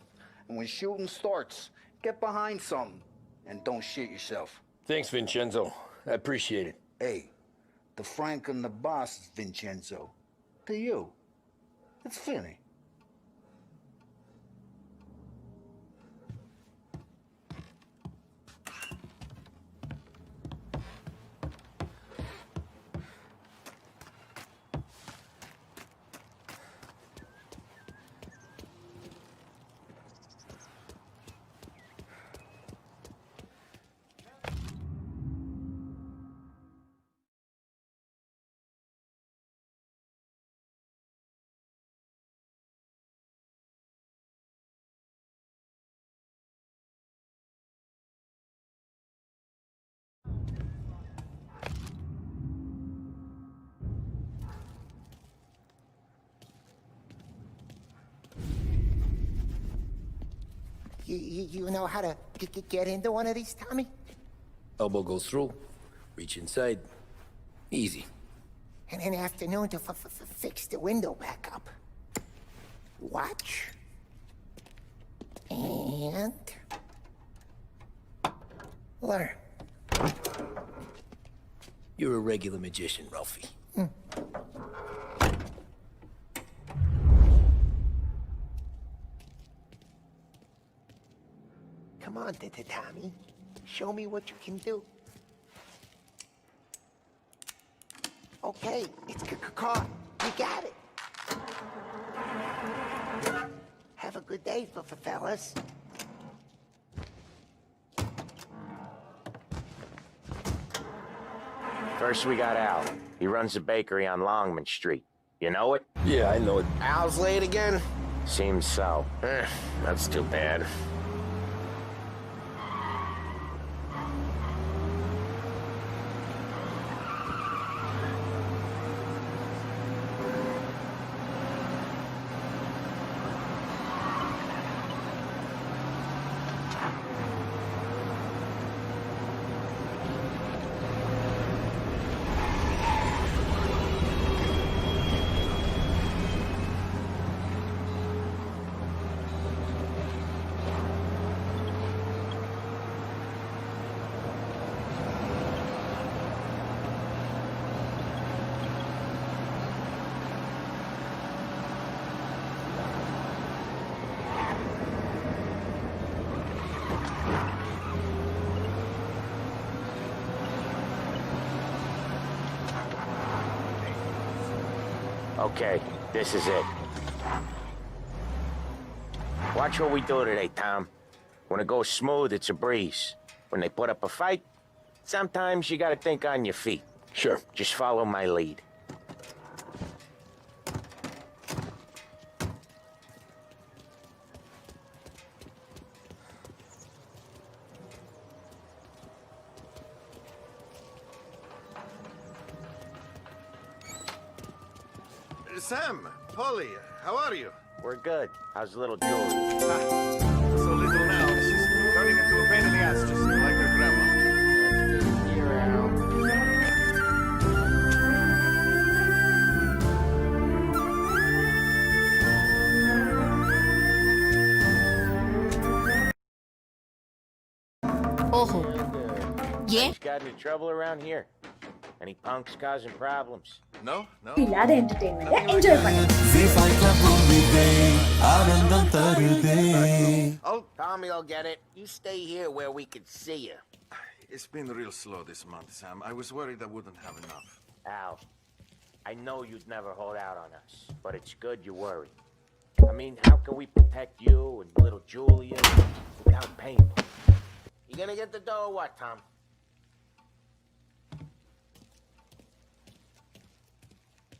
And when shooting starts, get behind something. And don't shit yourself. Thanks, Vincenzo. I appreciate it. Hey, the Frank and the boss is Vincenzo. To you, it's Vinny. You know how to get into one of these, Tommy? Elbow goes through. Reach inside. Easy. And an afternoon to fix the window back up. Watch. And... learn. You're a regular magician, Ralphie. Come on, Tommy. Show me what you can do. Okay, it's caught. You got it. Have a good day, fellas. First we got Al. He runs a bakery on Longman Street. You know it? Yeah, I know it. Al's late again? Seems so. That's too bad. Okay, this is it. Watch what we do today, Tom. When it goes smooth, it's a breeze. When they put up a fight, sometimes you gotta think on your feet. Sure. Just follow my lead. Sam, Polly, how are you? We're good. How's little Julie? So little now. She's turning into a pain in the ass, just like her grandma. Oh. Yeah. Got any trouble around here? Any punks causing problems? No, no. இல்லாத என்டர்டெயின்மெண்ட்டை enjoy பண்ணுங்க. Oh, Tommy will get it. You stay here where we can see you. It's been real slow this month, Sam. I was worried I wouldn't have enough. Al, I know you'd never hold out on us, but it's good you worry. I mean, how can we protect you and little Julia without pain? You gonna get the dough or what, Tom?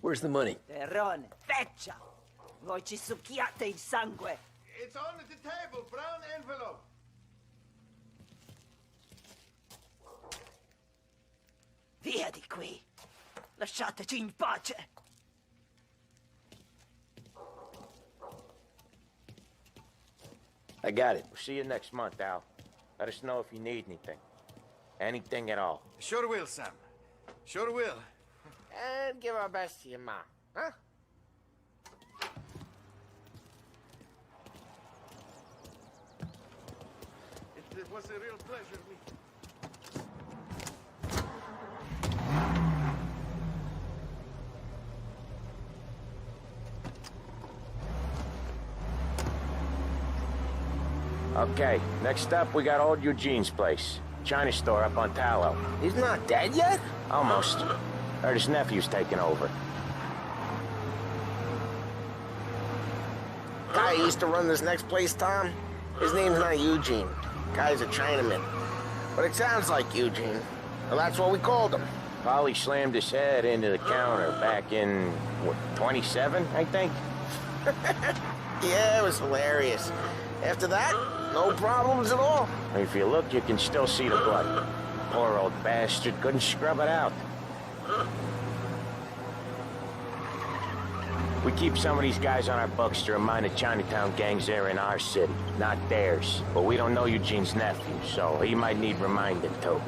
Where's the money? Terrone, feccia! Voi ci succhiate il sangue! It's on the table, brown envelope. Via di qui! Lasciateci in pace! I got it. We'll see you next month, Al. Let us know if you need anything. Anything at all. Sure will, Sam. Sure will. And give our best to your mom, huh? It was a real pleasure meeting. Okay, next up we got old Eugene's place. China store up on Tallow. He's not dead yet? Almost. Heard his nephew's taking over. Guy who used to run this next place, Tom? His name's not Eugene. Guy's a Chinaman. But it sounds like Eugene. Well, that's what we called him. Polly slammed his head into the counter back in, what, 27, I think? Yeah, it was hilarious. After that, no problems at all. If you look, you can still see the blood. Poor old bastard couldn't scrub it out. We keep some of these guys on our books to remind the Chinatown gangs they're in our city, not theirs. But we don't know Eugene's nephew, so he might need reminding too.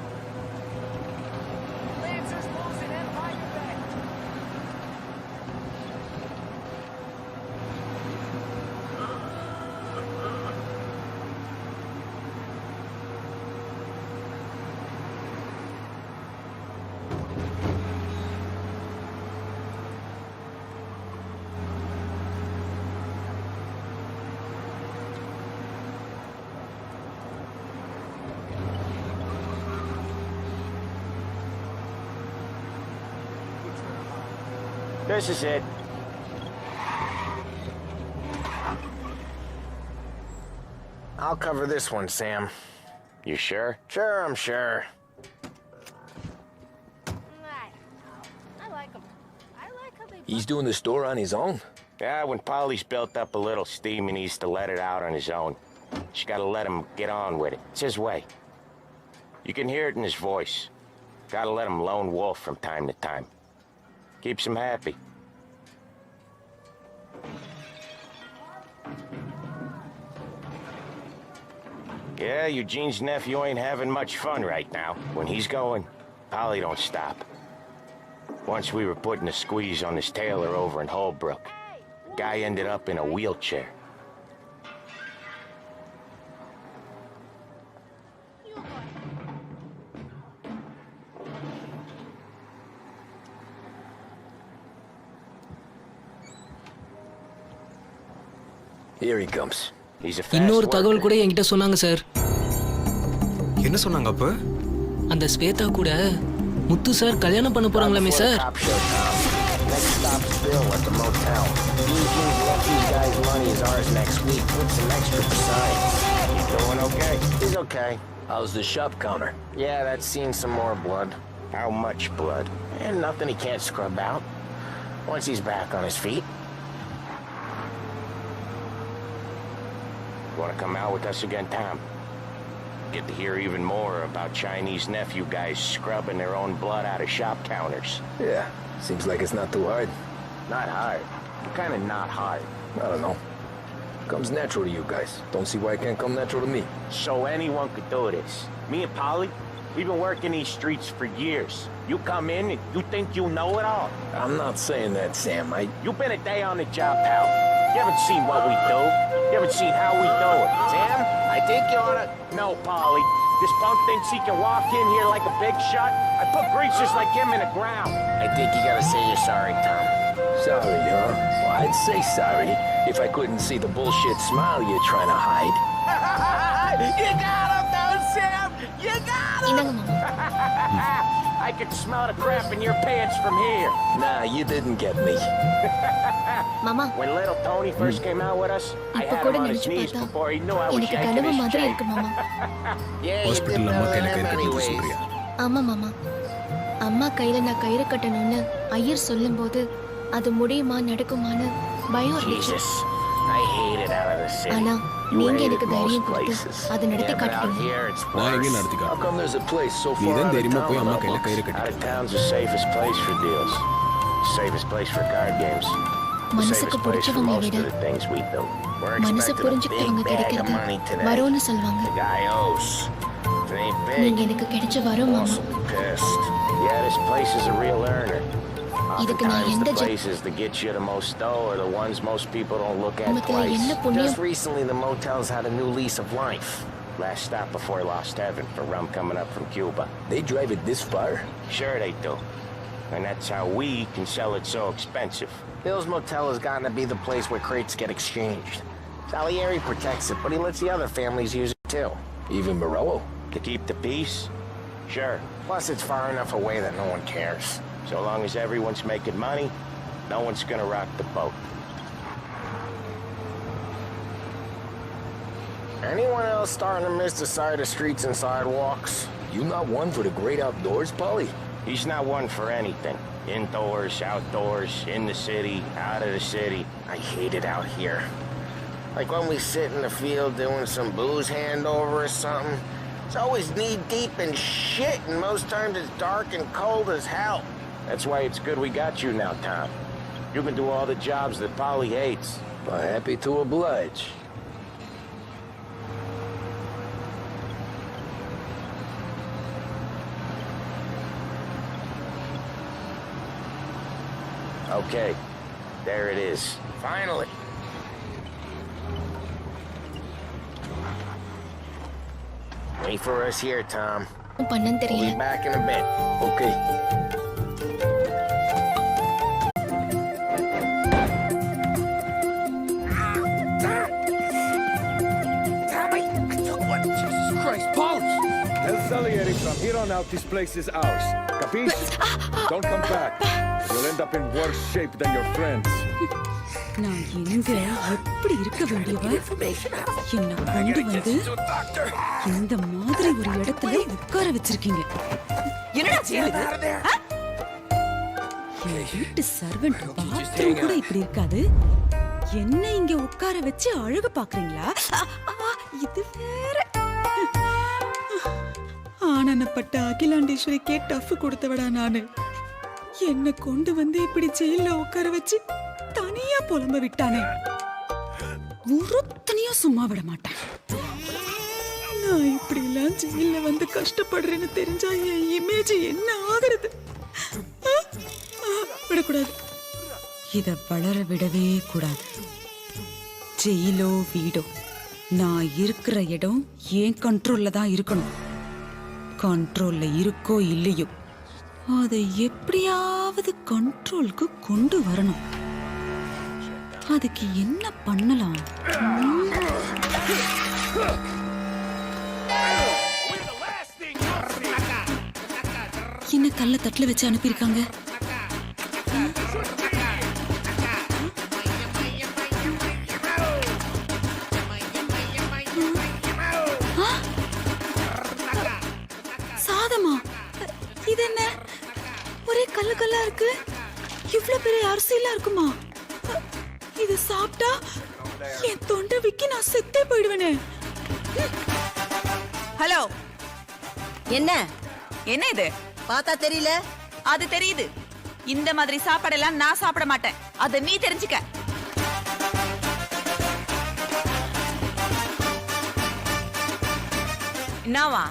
This is it. I'll cover this one, Sam. You sure? Sure, I'm sure. He's doing the store on his own? Yeah, when Polly's built up a little steam, he needs to let it out on his own. Just gotta let him get on with it. It's his way. You can hear it in his voice. Gotta let him lone wolf from time to time. Keeps him happy. Yeah, Eugene's nephew ain't having much fun right now. When he's going, Polly don't stop. Once we were putting a squeeze on this tailor over in Holbrook. Guy ended up in a wheelchair. Here he comes. He's a fast இன்னொரு தகவல் worker. கூட என்கிட்ட சொன்னாங்க sir. என்ன சொன்னாங்க அப்ப? அந்த ஸ்வேதா கூட முத்து சார் கல்யாணம் பண்ண போறாங்களாமே sir. Next stop's Bill at the motel. Eugene's left these guys money is ours next week. Put some extra besides. You doing okay? He's okay. How's the shop counter? Yeah, that's seen some more blood. How much blood? And nothing he can't scrub out. Once he's back on his feet. Want to come out with us again, Tom? Get to hear even more about Chinese nephew guys scrubbing their own blood out of shop counters. Yeah, seems like it's not too hard. Not hard. Kind of not hard. I don't know. Comes natural to you guys. Don't see why it can't come natural to me. So anyone could do this. Me and Polly, we've been working these streets for years. You come in and you think you know it all. I'm not saying that, Sam. You've been a day on the job, pal. You haven't seen what we do. You haven't seen how we do it. Sam, I think you oughta... No, Polly. This punk thinks he can walk in here like a big shot. I put greasers like him in the ground. I think you gotta say you're sorry, Tom. Sorry, huh? Well, I'd say sorry if I couldn't see the bullshit smile you're trying to hide. You got him, though, Sam! You got him! I could smell the crap in your pants from here. Nah, you didn't get me. Mama. When little Tony first came out with us, I had him on his knees before he knew I was yanking his chain. Yeah, you did better than him anyways. ஆமா மாமா. அம்மா கையில நான் கயிறு கட்டணும்னு ஐயர் சொல்லும்போது அது முடியுமா நடக்குமான்னு பயம் இருந்துச்சு. I hate it out of the city. ஆனா நீங்க எனக்கு தைரியம் கொடுத்து அதை நடத்தி காட்டிட்டீங்க. நான் எங்க நடத்தி காட்டுறேன்? How come there's a place so far out of town? Out of town's the safest place for deals. Safest place for card games. மனசுக்கு பிடிச்சவங்க விட மனசை புரிஞ்சுக்கிட்டவங்க கிடைக்கிறது வரும்னு சொல்லுவாங்க. நீங்க எனக்கு கிடைச்ச வரும் மாமா. Yeah, this place is a real earner. இதுக்கு நான் எந்த places that get you the most dough are the ones most people don't look at twice. Just recently the motels had a new lease of life. Last stop before Lost Heaven for rum coming up from Cuba. They drive it this far? Sure they do. And that's how we can sell it so expensive. Bill's Motel has gotten to be the place where crates get exchanged. Salieri protects it, but he lets the other families use it too. Even Morello? To keep the peace? Sure. Plus it's far enough away that no one cares. So long as everyone's making money, no one's gonna rock the boat. Anyone else starting to miss the sight of streets and sidewalks? You not one for the great outdoors, Polly? He's not one for anything. Indoors, outdoors, in the city, out of the city. I hate it out here. Like when we sit in the field doing some booze handover or something. It's always knee-deep in shit, and most times it's dark and cold as hell. That's why it's good we got you now, Tom. You can do all the jobs that Polly hates. I'm happy to oblige. Okay, there it is. Finally. Wait for us here, Tom. பண்ணன் தெரியல. We'll be back in a bit. Okay. Salieri, from here on out, this place is ours. Capiche? Don't come back. You'll end up in worse shape than your friends. நான் எங்க எப்படி இருக்க வேண்டியவ என்ன கொண்டு வந்து இந்த மாதிரி ஒரு இடத்துல உட்கார வச்சிருக்கீங்க. என்னடா செய்யுது? என் வீட்டு சர்வெண்ட் பாத்ரூம் கூட இப்படி இருக்காது. என்ன இங்க உட்கார வச்சு அழகு பாக்குறீங்களா? இது வேற. ஆனனப்பட்ட அகிலாண்டேஸ்வரிக்கே டஃப் கொடுத்தவடா நானு. என்ன கொண்டு வந்து இப்படி ஜெயில உட்கார வச்சு தனியா புலம்ப விட்டானே. ஒருத்தனையும் சும்மா விட மாட்டேன். நான் இப்படி எல்லாம் ஜெயில வந்து கஷ்டப்படுறேன்னு தெரிஞ்சா என் இமேஜ் என்ன ஆகுறது? விடக்கூடாது. இத வளர விடவே கூடாது. ஜெயிலோ வீடோ நான் இருக்கிற இடம் ஏன் கண்ட்ரோல்ல தான் இருக்கணும். கண்ட்ரோல்ல இருக்கோ இல்லையோ அதை எப்படியாவது கண்ட்ரோலுக்கு கொண்டு வரணும். அதுக்கு என்ன பண்ணலாம்? என்ன கல்ல தட்டுல வச்சு அனுப்பியிருக்காங்க? சாதமா? இது என்ன? ஒரே கல்லு கல்லா இருக்கு. இவ்வளவு பெரிய அரிசிலாம் இருக்குமா? இது சாப்பிட்டா என் தொண்டை விக்கி நான் செத்தே போயிடுவேனே. ஹலோ, என்ன என்ன இது? பார்த்தா தெரியல? அது தெரியுது. இந்த மாதிரி சாப்பாடெல்லாம் நான் சாப்பிட மாட்டேன். அத நீ தெரிஞ்சுக்க. என்னவா?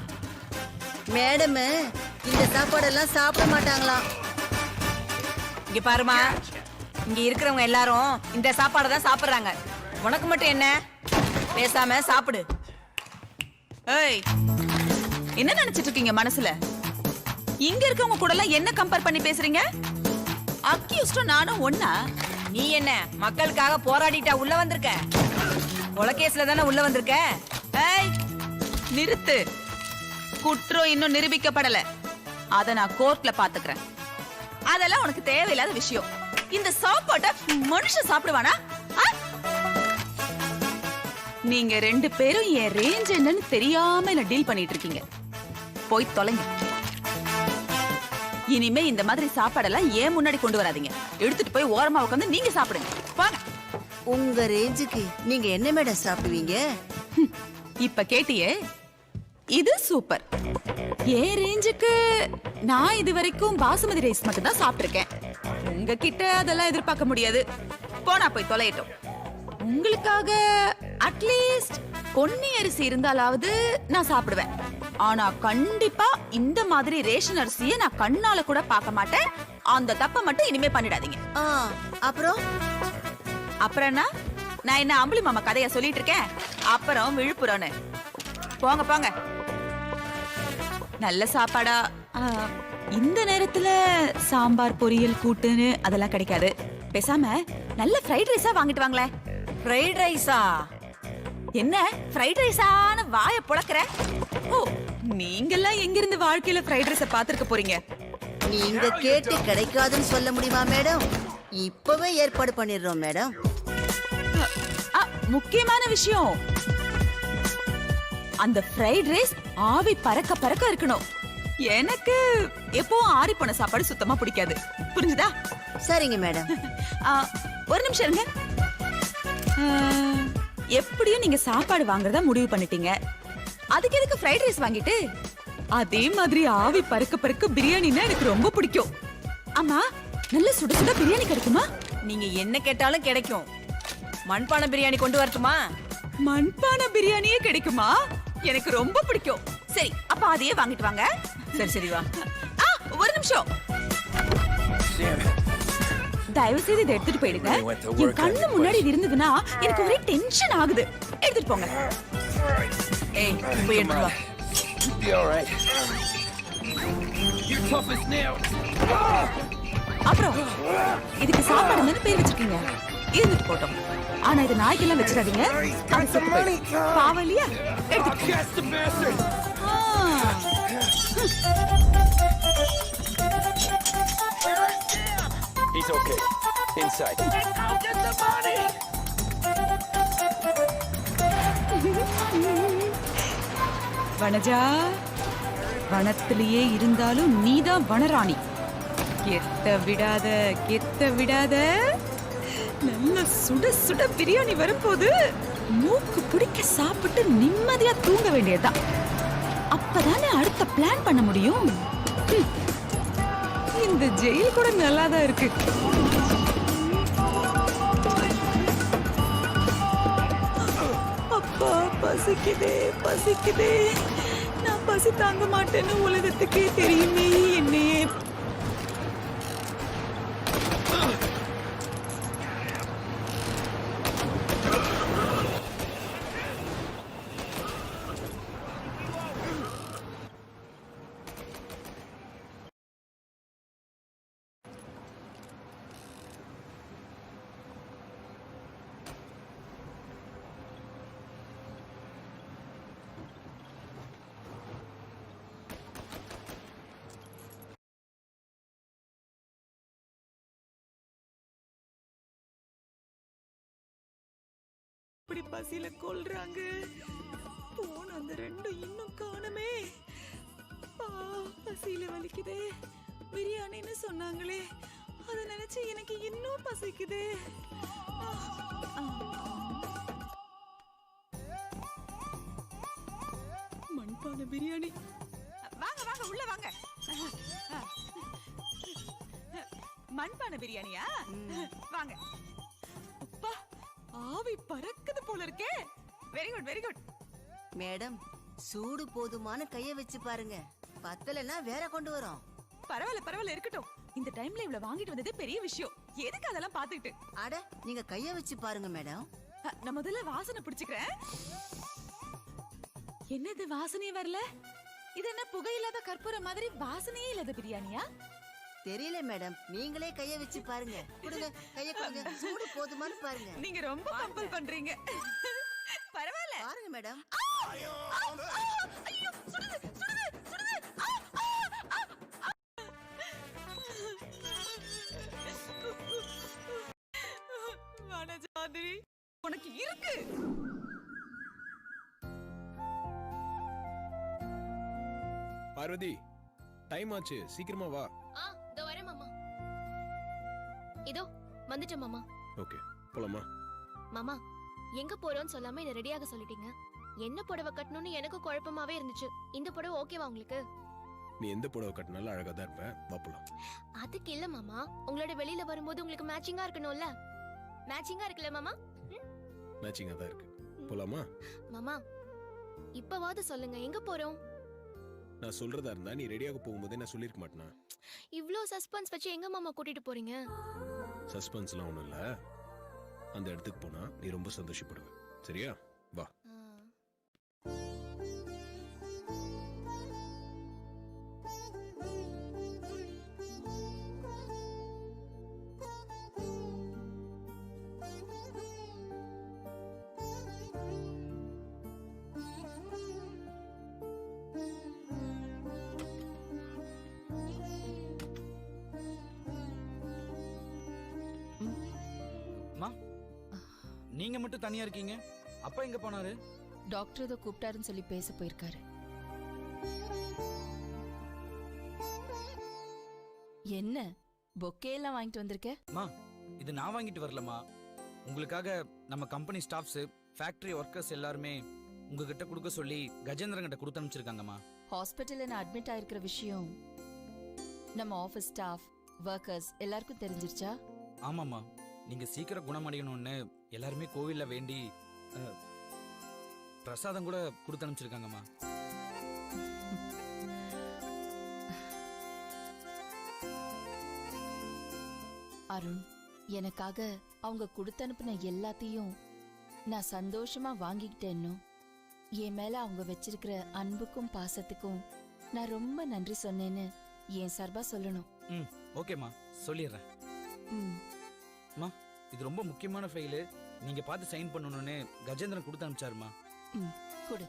மேடம் இந்த சாப்பாடெல்லாம் சாப்பிட மாட்டாங்களாம். இங்க பாருமா, இங்க இருக்கிறவங்க எல்லாரும் இந்த சாப்பாடை தான் சாப்பிடுறாங்க. உனக்கு மட்டும் என்ன? பேசாம சாப்பிடு. ஏய், என்ன நினைச்சிட்டு இருக்கீங்க மனசுல? இங்க இருக்கவங்க கூட எல்லாம் என்ன கம்பேர் பண்ணி பேசுறீங்க? அக்யூஸ்டும் நானும் ஒண்ணா? நீ என்ன மக்களுக்காக போராடிட்டா உள்ள வந்திருக்க? கொலைகேஸ்ல தானே உள்ள வந்திருக்க? ஏய், நிறுத்து. குற்றம் இன்னும் நிரூபிக்கப்படல. அத நான் கோர்ட்ல பாத்துக்கிறேன். அதெல்லாம் உனக்கு தேவையில்லாத விஷயம். இந்த சாப்பாட்டை மனுஷன் சாப்பிடுவானா? நீங்க ரெண்டு பேரும் என் ரேஞ்ச் என்னன்னு தெரியாம என்ன டீல் பண்ணிட்டு இருக்கீங்க. போய் தொலைங்க. இனிமே இந்த மாதிரி சாப்பாடெல்லாம் ஏன் முன்னாடி கொண்டு வராதீங்க. எடுத்துட்டு போய் ஓரமா உட்காந்து நீங்க சாப்பிடுங்க. வாங்க. உங்க ரேஞ்சுக்கு நீங்க என்ன மேடம் சாப்பிடுவீங்க? இப்ப கேட்டியே, இது சூப்பர். என் ரேஞ்சுக்கு நான் இது வரைக்கும் பாசுமதி ரைஸ் மட்டும் தான் சாப்பிட்டிருக்கேன். உங்ககிட்ட அதெல்லாம் எதிர்பார்க்க முடியாது. போனா போய் தொலையட்டும். உங்களுக்காக அட்லீஸ்ட் பொன்னி அரிசி இருந்தாலாவது நான் சாப்பிடுவேன். ஆனா கண்டிப்பா இந்த மாதிரி ரேஷன் அரிசியை நான் கண்ணால கூட பார்க்க மாட்டேன். அந்த தப்ப மட்டும் இனிமே பண்ணிடாதீங்க. அப்புறம் என்ன? நான் என்ன அம்புலி மாமா கதையா சொல்லிட்டு இருக்கேன்? அப்புறம் விழுப்புரம்னு. போங்க போங்க. நல்ல சாப்பாடா இந்த நேரத்துல சாம்பார் பொரியல் கூட்டுன்னு அதெல்லாம் கிடைக்காது. பேசாம நல்ல ஃப்ரைட் ரைஸா வாங்கிட்டு வாங்களே. ஃப்ரைட் ரைஸா? என்ன ஃப்ரைட் ரைஸான வாய புளக்குற? ஓ, நீங்கெல்லாம் எங்க இருந்து வாழ்க்கையில ஃப்ரைட் ரைஸ பாத்துக்க போறீங்க? நீங்க கேட்டு கிடைக்காதுன்னு சொல்ல முடியுமா மேடம்? இப்பவே ஏற்பாடு பண்ணிடுறோம் மேடம். முக்கியமான விஷயம், அந்த ஃப்ரைட் ரைஸ் ஆவி பறக்க பறக்க இருக்கணும். எனக்கு எப்பவும் ஆறி போன சாப்பாடு சுத்தமா பிடிக்காது. புரிஞ்சுதா? சரிங்க மேடம். ஒரு நிமிஷம் இருங்க. எப்படியும் நீங்க சாப்பாடு வாங்குறதா முடிவு பண்ணிட்டீங்க. அதுக்கு எதுக்கு ஃப்ரைட் ரைஸ் வாங்கிட்டு? அதே மாதிரி ஆவி பறக்க பறக்க பிரியாணின்னா எனக்கு ரொம்ப பிடிக்கும். ஆமா, நல்ல சுட சுட பிரியாணி கிடைக்குமா? நீங்க என்ன கேட்டாலும் கிடைக்கும். மண்பானை பிரியாணி கொண்டு வரட்டுமா? மண்பானை பிரியாணியே கிடைக்குமா? எனக்கு ரொம்ப பிடிக்கும். சரி, அப்ப அதையே வாங்கிட்டு வாங்க. சரி சரி வா. ஒரு நிமிஷம். தயவு செய்து இதை எடுத்துட்டு போயிடுங்க. என் கண்ணு முன்னாடி இருந்ததுன்னா எனக்கு ஒரே டென்ஷன் ஆகுது. எடுத்துட்டு போங்க. ஏய், போய் எடுத்துட்டு வா. அப்புறம் இதுக்கு சாப்பாடு பேர் வச்சிருக்கீங்க. இருந்துட்டு போட்டோம். ஆனா இது நாய்க்கெல்லாம் வச்சிடாதீங்க. அது செத்து போயிடும். பாவம் இல்லையா? He's okay. Inside. I'll get the money! Vanaja, வனத்திலேயே இருந்தாலும் நீதான் வனராணி. கெத்த விடாத, கெத்த விடாத. நல்ல சுட சுட பிரியாணி வரும்போது மூக்கு பிடிக்க சாப்பிட்டு நிம்மதியா தூங்க வேண்டியதுதான். அப்பதானே அடுத்த பிளான் பண்ண முடியும். இந்த ஜெயில் கூட நல்லாதான் இருக்கு. அப்பா, பசிக்குதே பசிக்குதே. நான் பசி தாங்க மாட்டேன்னு உலகத்துக்கே தெரியுமே. என்னையே எப்படி பசியில கொல்றாங்க. போன அந்த ரெண்டும் இன்னும் காணுமே. பசியில வலிக்குதே. பிரியாணின்னு சொன்னாங்களே, அதை நினைச்சு எனக்கு இன்னும் பசிக்குதே. மண்பானை பிரியாணி. வாங்க வாங்க உள்ள வாங்க. மண்பானை பிரியாணியா? வாங்க. அப்பா, ஆவி பறக்குது போல இருக்கே. Very good very good. Madam, சூடு போதுமான கைய வச்சு பாருங்க. பத்தலன்னா வேற கொண்டு வரோம். பரவாயில்ல பரவாயில்ல, இருக்கட்டும். இந்த டைம்ல இவ்வளவு வாங்கிட்டு வந்ததே பெரிய விஷயம். எதுக்கு அதெல்லாம் பாத்துக்கிட்டு? அட, நீங்க கைய வச்சு பாருங்க மேடம். நான் முதல்ல வாசனை பிடிச்சுக்கிறேன். என்னது வாசனையே வரல? இது என்ன புகையில்லாத கற்பூரம் மாதிரி வாசனையே இல்லாத பிரியாணியா? தெரியல மேடம், நீங்களே கைய வச்சு பாருங்க. கொடுங்க, கைய கொடுங்க. சூடு போதுமான்னு பாருங்க. நீங்க ரொம்ப கம்பல் பண்றீங்க. பரவாயில்ல பாருங்க மேடம். ஐயோ, சுடுது சுடுது சுடுது. வனஜாதிரி, உனக்கு இருக்கு. பார்வதி, டைம் ஆச்சு, சீக்கிரமா வா. இதோ வரேன் மாமா. இதோ வந்துட்டேன் மாமா. ஓகே, போலாமா? மாமா, எங்க போறோம்னு சொல்லாம என்ன ரெடியாக சொல்லிட்டீங்க. என்ன புடவை கட்டணும்னு எனக்கு குழப்பமாவே இருந்துச்சு. இந்த புடவை ஓகேவா உங்களுக்கு? நீ எந்த புடவை கட்டினாலும் அழகா தான் இருப்ப. வா போலாம். அதுக்கு இல்ல மாமா, உங்களோட வெளியில வரும்போது உங்களுக்கு மேட்சிங்கா இருக்கணும்ல. மேட்சிங்கா இருக்குல்ல மாமா? மேட்சிங்கா தான் இருக்கு. போலாமா? மாமா, இப்பவாது சொல்லுங்க, எங்க போறோம்? நான் சொல்றதா இருந்தா நீ ரெடியாக போகும்போதே நான் சொல்லிருக்க மாட்டேனா? இவ்ளோ சஸ்பென்ஸ் வச்சு எங்க மாமா கூட்டிட்டு போறீங்க? சஸ்பென்ஸ்லாம் ஒண்ணும் இல்ல. அந்த இடத்துக்கு போனா நீ ரொம்ப சந்தோஷப்படுவ. சரியா? வா. நீங்க மட்டும் தனியா இருக்கீங்க? அப்பா எங்க போனாரு? டாக்டர் ஏதோ கூப்பிட்டாருன்னு சொல்லி பேச போயிருக்காரு. என்ன பொக்கே எல்லாம் வாங்கிட்டு வந்திருக்க? மா, இது நான் வாங்கிட்டு வரலமா. உங்களுக்காக நம்ம கம்பெனி ஸ்டாஃப்ஸ், ஃபேக்டரி ஒர்க்கர்ஸ் எல்லாருமே உங்ககிட்ட கொடுக்க சொல்லி கஜேந்திரன் கிட்ட கொடுத்து அனுப்பிச்சிருக்காங்கம்மா. ஹாஸ்பிட்டல்ல நான் அட்மிட் ஆயிருக்கிற விஷயம் நம்ம ஆபீஸ் ஸ்டாஃப், ஒர்க்கர்ஸ் எல்லாருக்கும் தெரிஞ்சிருச்சா? ஆமாம்மா, நீங்க சீக்கிரம் குணமடையணும்னு எல்லாருமே கோவில்ல வேண்டி பிரசாதம் கூட கொடுத்து அனுப்பிச்சிருக்காங்கம்மா. அருண், எனக்காக அவங்க கொடுத்து அனுப்பின எல்லாத்தையும் நான் சந்தோஷமா வாங்கிக்கிட்டேன்னு, என் மேல அவங்க வச்சிருக்கிற அன்புக்கும் பாசத்துக்கும் நான் ரொம்ப நன்றி சொன்னேன்னு என் சார்பா சொல்லணும். ஓகேம்மா, சொல்லிடுறேன். அம்மா, இது ரொம்ப முக்கியமான ஃபைலு. நீங்க பார்த்து சைன் பண்ணணும்னு கஜேந்திரன் கொடுத்து அனுப்பிச்சாருமா. கொடு.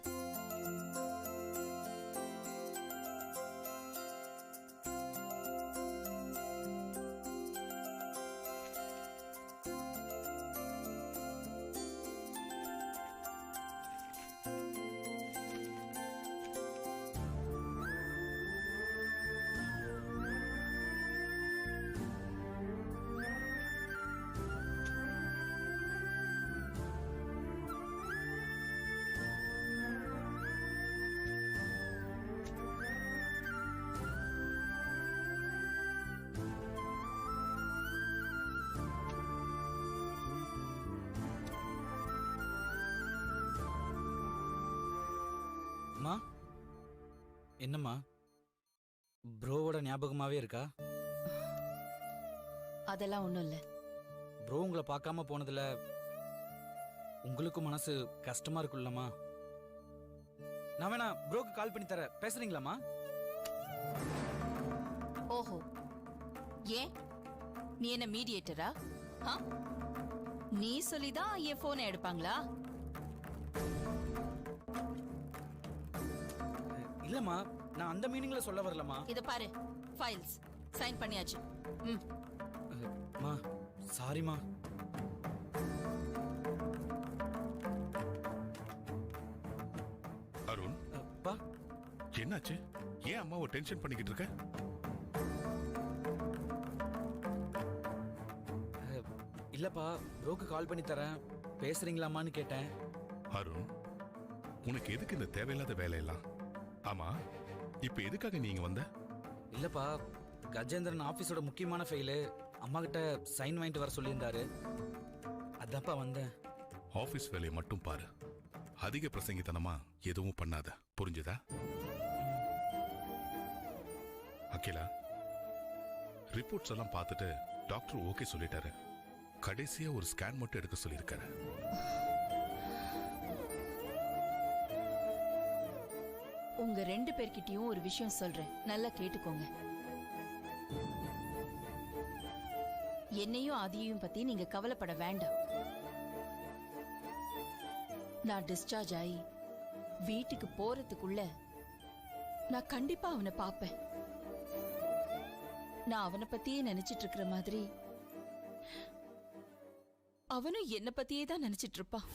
அம்மா, என்னம்மா ப்ரோவோட ஞாபகமாவே இருக்கா? அதெல்லாம் ஒண்ணும் இல்ல. ப்ரோ உங்களை பார்க்காம போனதுல உங்களுக்கு மனசு கஷ்டமா இருக்குல்லம்மா? நான் வேணா ப்ரோக்கு கால் பண்ணி தர, பேசுறீங்களாம்மா? ஓஹோ, ஏன் நீ என்ன மீடியேட்டரா? நீ சொல்லிதான் என் போனை எடுப்பாங்களா? இல்லம்மா, நான் அந்த மீனிங்ல சொல்ல வரலம்மா. இத பாரு, ஃபைல்ஸ் சைன் பண்ணியாச்சு. மா, சாரிமா. என்னாச்சு? ஏன் அம்மாவை டென்ஷன் பண்ணிக்கிட்டு இருக்க? இல்லப்பா, ப்ரோக்கு கால் பண்ணி தரேன், பேசுறீங்களாமான்னு கேட்டேன். அருண், உனக்கு எதுக்கு இந்த தேவையில்லாத வேலையெல்லாம்? ஆமா, இப்ப எதுக்காக நீங்க வந்த? இல்லப்பா, கஜேந்திரன் ஆபீஸோட முக்கியமான ஃபைலு அம்மா கிட்ட சைன் வாங்கிட்டு வர சொல்லியிருந்தாரு. அதான்ப்பா வந்தேன். ஆபீஸ் வேலையை மட்டும் பாரு, அதிக பிரசங்கித்தனமா எதுவும் பண்ணாத, புரிஞ்சுதா? அகிலா, ரிப்போர்ட்ஸ் எல்லாம் பார்த்துட்டு டாக்டர் ஓகே சொல்லிட்டாரு. கடைசியா ஒரு ஸ்கேன் மட்டும் எடுக்க சொல்லியிருக்காரு. உங்க 2 பேர்கிட்டயும் ஒரு விஷயம் சொல்றேன், நல்லா கேட்டுக்கோங்க. என்னையும் ஆதியையும் பத்தி நீங்க கவலைப்பட வேண்டாம். நான் டிஸ்சார்ஜ் ஆகி வீட்டுக்கு போறதுக்குள்ள நான் கண்டிப்பா அவனை பாப்பேன். நான் அவனை பத்தியே நினைச்சிட்டு இருக்கிற மாதிரி அவனும் என்ன பத்தியே தான் நினைச்சிட்டு இருப்பான்.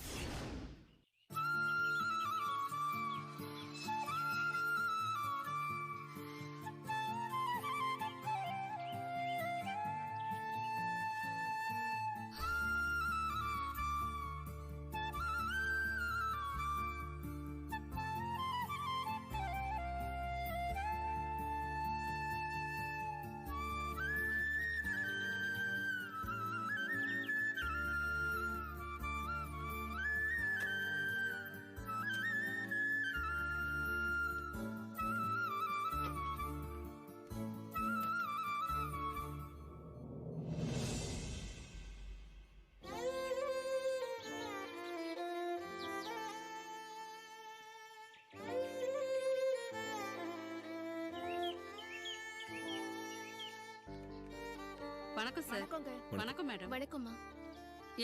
வணக்கம் சார். வணக்கம் மேடம். வணக்கம்மா.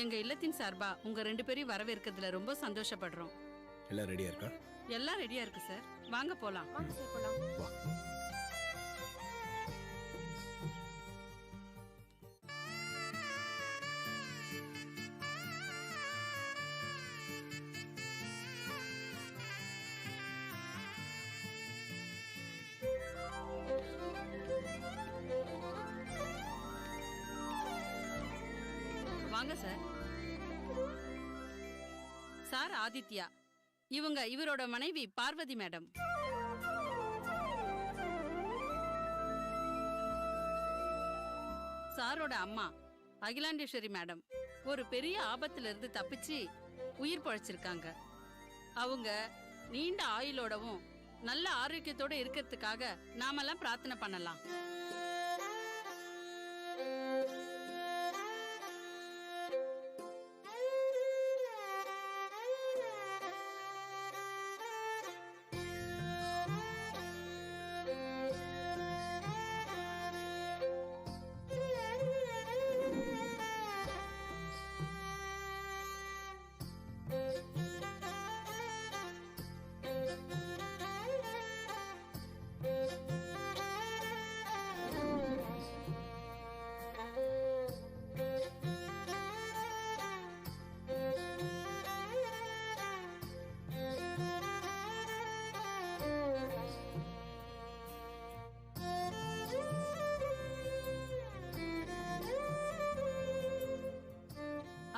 எங்க இல்லத்தின் சார்பா உங்க 2 பேரையும் வரவேற்கிறதுல ரொம்ப சந்தோஷப்படுறோம். எல்லாம் ரெடியா இருக்கா? எல்லாம் ரெடியா இருக்கு சார். வாங்க போலாம். வாங்க சார் போலாம். வாங்க சார். சார் ஆதித்யா, இவங்க இவரோட மனைவி பார்வதி மேடம். சாரோட அம்மா அகிலாண்டேஸ்வரி மேடம் ஒரு பெரிய ஆபத்துல இருந்து தப்பிச்சு உயிர் பழைச்சிருக்காங்க. அவங்க நீண்ட ஆயுளோடவும் நல்ல ஆரோக்கியத்தோட இருக்கிறதுக்காக நாமெல்லாம் பிரார்த்தனை பண்ணலாம்.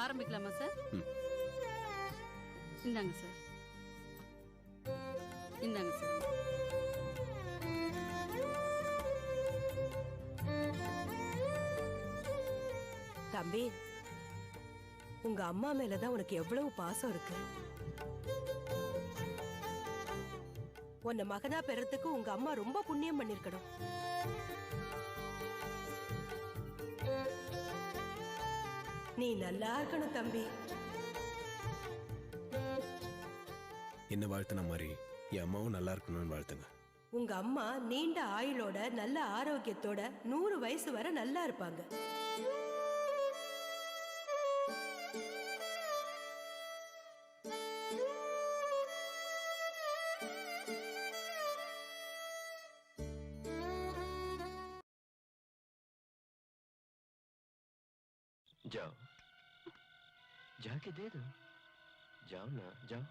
ஆரம்பிக்கலாமா சார்? இந்தாங்க சார். இந்தாங்க சார். தம்பி, உங்க அம்மா மேலதான் உனக்கு எவ்வளவு பாசம் இருக்கு. உன்னை மகனா பெறத்துக்கு உங்க அம்மா ரொம்ப புண்ணியம் பண்ணிருக்கணும். நீ நல்லா இருக்கணும் தம்பி. என்ன வாழ்த்துன மாதிரி என் அம்மாவும் நல்லா இருக்கணும்னு வாழ்த்துங்க. உங்க அம்மா நீண்ட ஆயுளோட நல்ல ஆரோக்கியத்தோட 100 வயசு வரை நல்லா இருப்பாங்க. जाओ, जाके दे दो. जाओ ना, जाओ.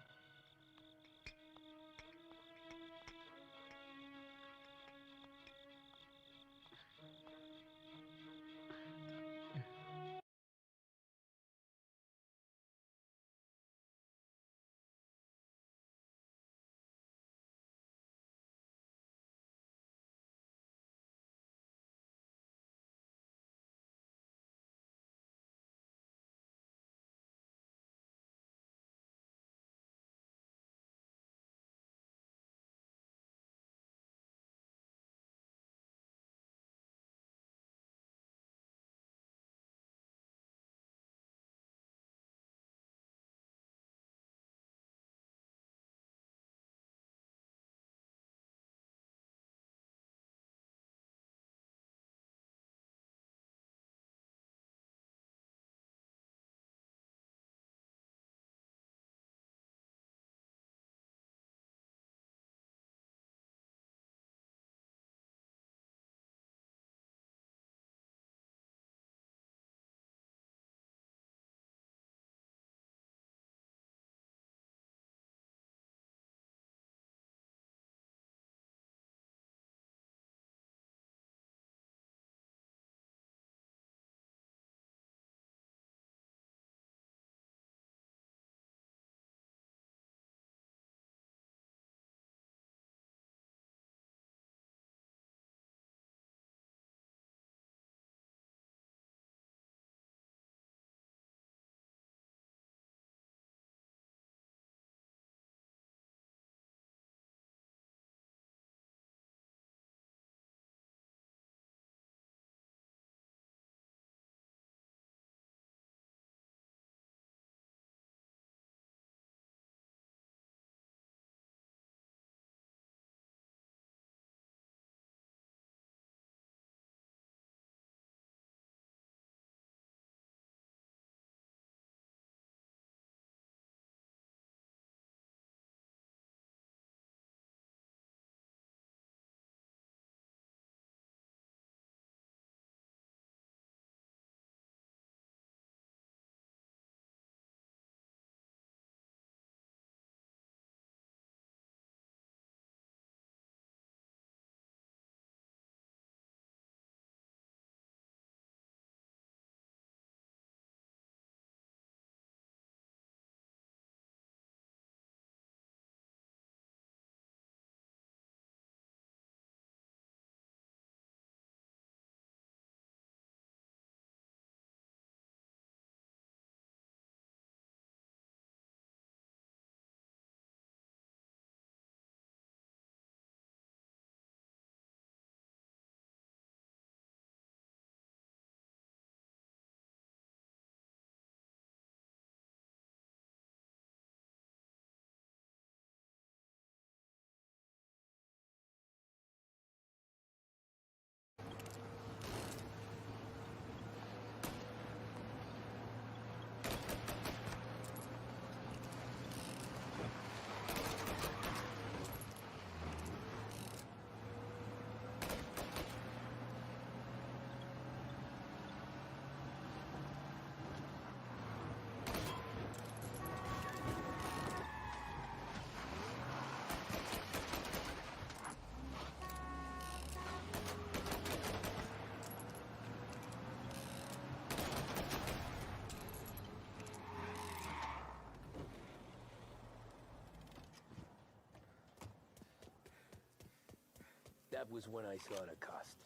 That was when I saw the cost.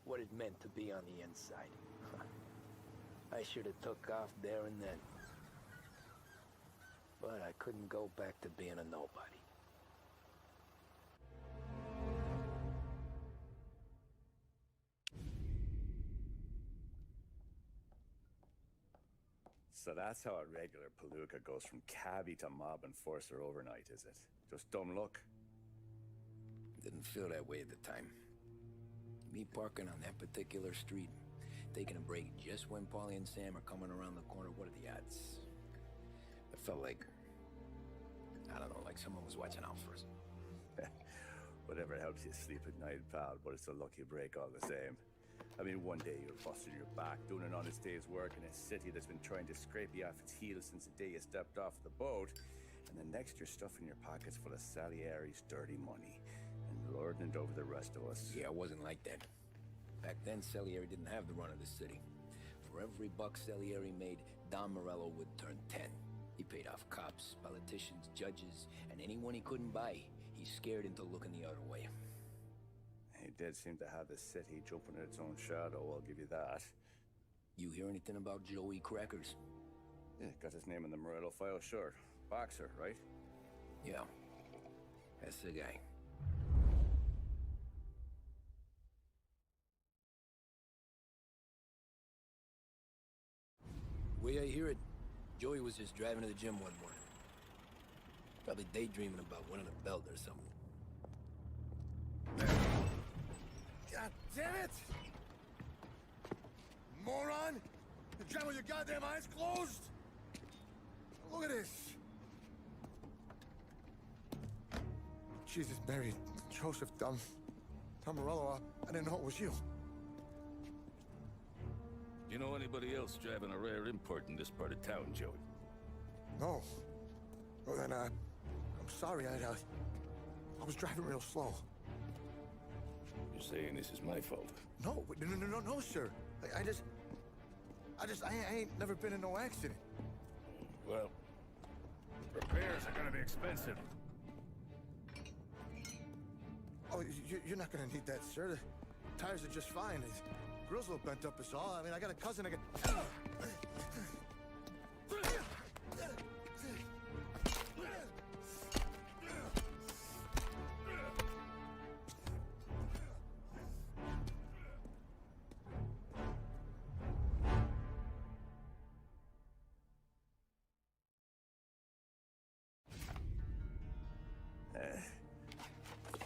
What it meant to be on the inside. I should have took off there and then. But I couldn't go back to being a nobody. So that's how a regular palooka goes from cabbie to mob enforcer overnight, is it? Just dumb luck? Didn't feel that way at the time. Me parking on that particular street, taking a break just when Paulie and Sam are coming around the corner, what are the odds? It felt like, I don't know, like someone was watching out for us. Whatever helps you sleep at night, pal, but it's a lucky break all the same. I mean, one day you're busting your back, doing an honest day's work in a city that's been trying to scrape you off its heels since the day you stepped off the boat, and the next you're stuffing your pockets full of Salieri's dirty money and lording it over the rest of us. Yeah, it wasn't like that. Back then, Salieri didn't have the run of the city. For every buck Salieri made, Don Morello would turn 10. He paid off cops, politicians, judges, and anyone he couldn't buy, he scared into looking the other way. He did seem to have the city jumping at its own shadow, I'll give you that. You hear anything about Joey Crackers? Yeah, got his name in the Morello file, sure. Boxer, right? Yeah, that's the guy. Way I hear it, Joey was just driving to the gym one morning. Probably daydreaming about winning a belt or something. God damn it! Moron! You drive with your goddamn eyes closed? Look at this! Jesus, Mary, Joseph, Tom Morello, I didn't know it was you. You know anybody else driving a rare import in this part of town, Joey? No. Well then, I'm sorry, I was driving real slow. You're saying this is my fault? No, no, sir. I ain't never been in no accident. Well, repairs are gonna be expensive. Oh, you're not gonna need that, sir. The tires are just fine. The grill's a little bent up is all. I mean, I got a cousin that can...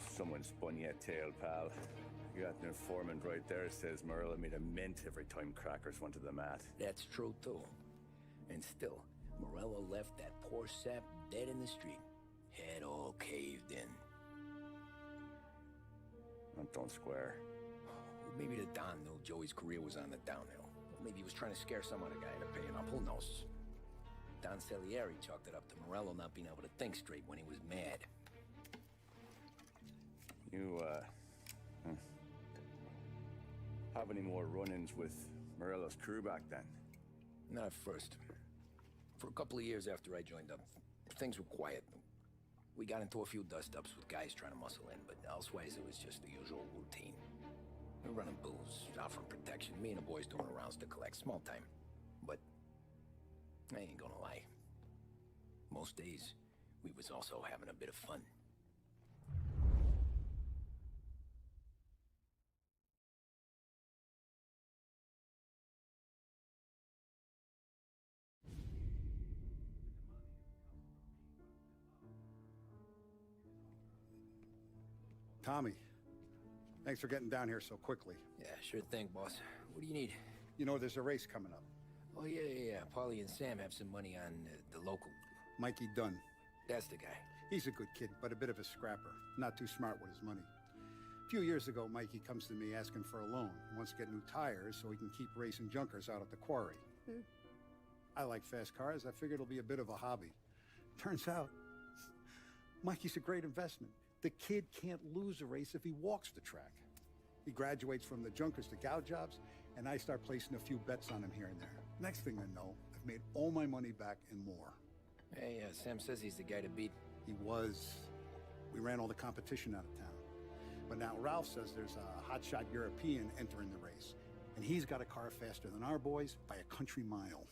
Someone spun you a tale, pal. You got an informant right there says Morello made a mint every time Crackers went to the mat. That's true, too. And still, Morello left that poor sap dead in the street. Head all caved in. Don't square. Maybe the Don knew Joey's career was on the downhill. Maybe he was trying to scare some other guy into paying up. Who knows? Don Salieri chalked it up to Morello not being able to think straight when he was mad. You, have any more run-ins with Morello's crew back then? Not at first. For a couple of years after I joined up, things were quiet. We got into a few dust-ups with guys trying to muscle in, but elsewise it was just the usual routine. We're running booze, offering protection, me and the boys doing rounds to collect, small time. But I ain't gonna lie. Most days, we was also having a bit of fun. Tommy, thanks for getting down here so quickly. Yeah, sure thing, boss. What do you need? You know, there's a race coming up. Oh, yeah. Paulie and Sam have some money on the local. Mikey Dunn. That's the guy. He's a good kid, but a bit of a scrapper. Not too smart with his money. A few years ago, Mikey comes to me asking for a loan. He wants to get new tires so he can keep racing junkers out at the quarry. I like fast cars. I figured it'll be a bit of a hobby. Turns out, Mikey's a great investment. The kid can't lose a race if he walks the track. He graduates from the junkers to gow jobs, and I start placing a few bets on him here and there. Next thing I know, I've made all my money back and more. Hey, Sam says he's the guy to beat. He was. We ran all the competition out of town. But now Ralph says there's a hotshot European entering the race, and he's got a car faster than our boys by a country mile.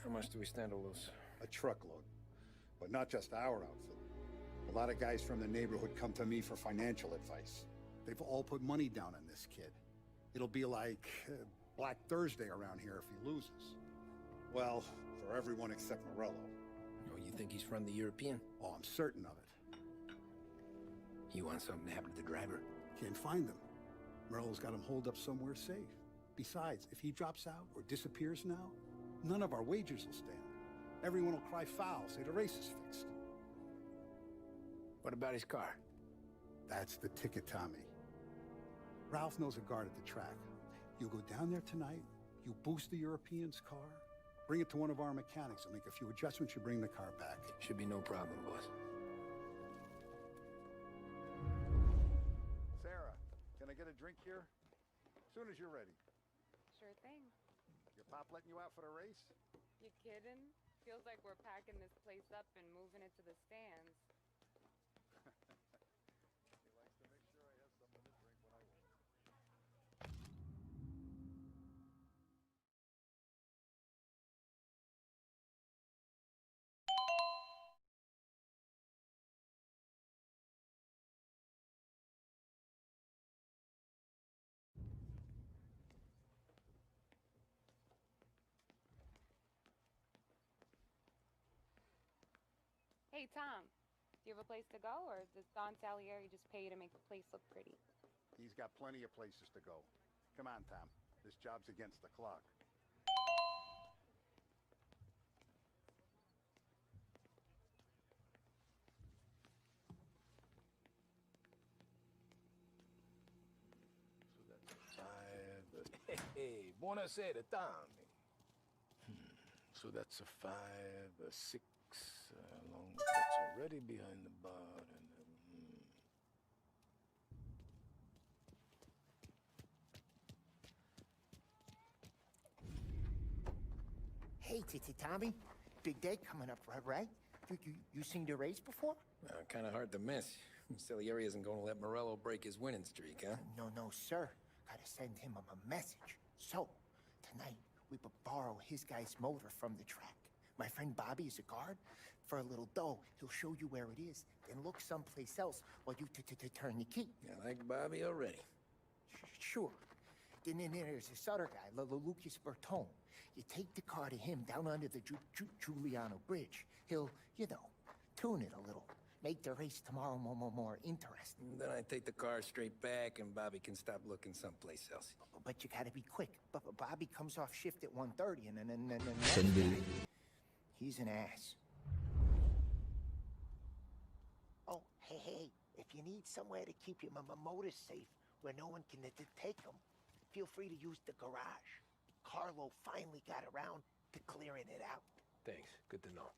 How much do we stand to lose? A truckload. But not just our outfit. A lot of guys from the neighborhood come to me for financial advice. They've all put money down on this kid. It'll be like Black Thursday around here if he loses. Well, for everyone except Morello. Oh, you think he's from the European? Oh, I'm certain of it. You want something to happen to the driver? Can't find him. Morello's got him holed up somewhere safe. Besides, if he drops out or disappears now, none of our wagers will stand. Everyone will cry foul, say the race is fixed. What about his car? That's the ticket, Tommy. Ralph knows a guard at the track. You go down there tonight, you boost the European's car, bring it to one of our mechanics, and make a few adjustments, you bring the car back. Should be no problem, boss. Sarah, can I get a drink here? As soon as you're ready. Sure thing. Your pop letting you out for the race? You kidding? Feels like we're packing this place up and moving it to the stands. He likes to make sure I have something to drink when I win. Hey, Tom, do you have a place to go, or does Don Salieri just pay you to make the place look pretty? He's got plenty of places to go. Come on, Tom. This job's against the clock. Hey, buonasera, Tommy. So that's a 5, a 6, long that's already behind the bar, and Hey, Tommy. Big day coming up, right? You seen the race before? Kind of hard to miss. Salieri isn't going to let Morello break his winning streak, huh? No, sir. Gotta send him a message. So, tonight, we borrow his guy's motor from the track. My friend Bobby is a guard. For a little dough, he'll show you where it is, then look someplace else while you turn the key. I like Bobby already. Sure. Then there's this other guy, Lucas Bertone. You take the car to him down under the Giuliano Bridge. He'll, tune it a little. Make the race tomorrow more interesting. Then I take the car straight back, and Bobby can stop looking someplace else. But you gotta be quick. Bobby comes off shift at 1:30, and then he's an ass. Oh, hey, if you need somewhere to keep your motor safe, where no one can take them, feel free to use the garage. Carlo finally got around to clearing it out. Thanks. Good to know.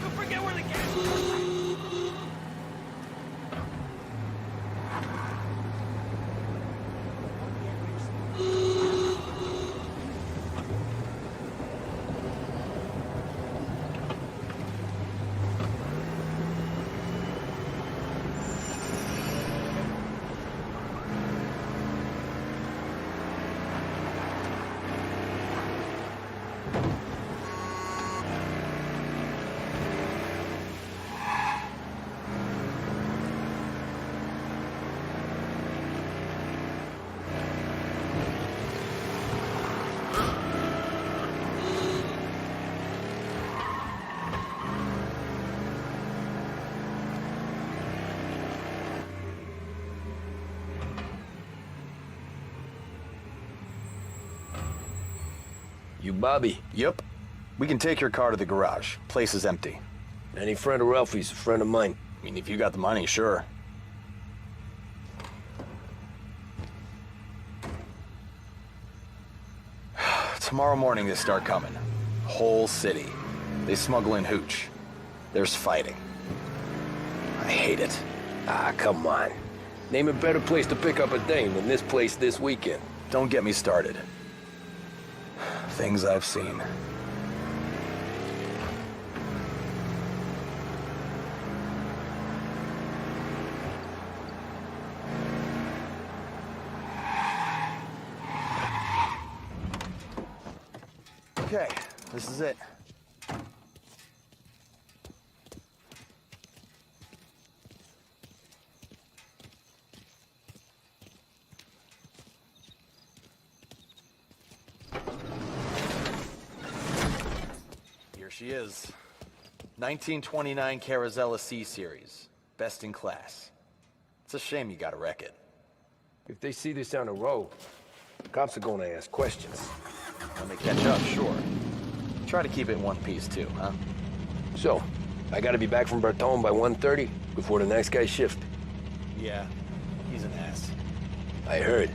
Don't forget where the gas is. You Bobby? Yep. We can take your car to the garage. Place is empty. Any friend of Ralphie's a friend of mine. I mean, if you got the money, sure. Tomorrow morning they start coming. Whole city. They smuggle in hooch. There's fighting. I hate it. Ah, come on. Name a better place to pick up a dame than this place this weekend. Don't get me started. Things I've seen. Okay, this is it. Here she is. 1929 Carazella C Series. Best in class. It's a shame you gotta wreck it. If they see this on the road, cops are gonna ask questions. When they catch up, sure. Try to keep it in one piece too, huh? So, I gotta be back from Bertone by 1:30 before the next guy's shift. Yeah, he's an ass. I heard.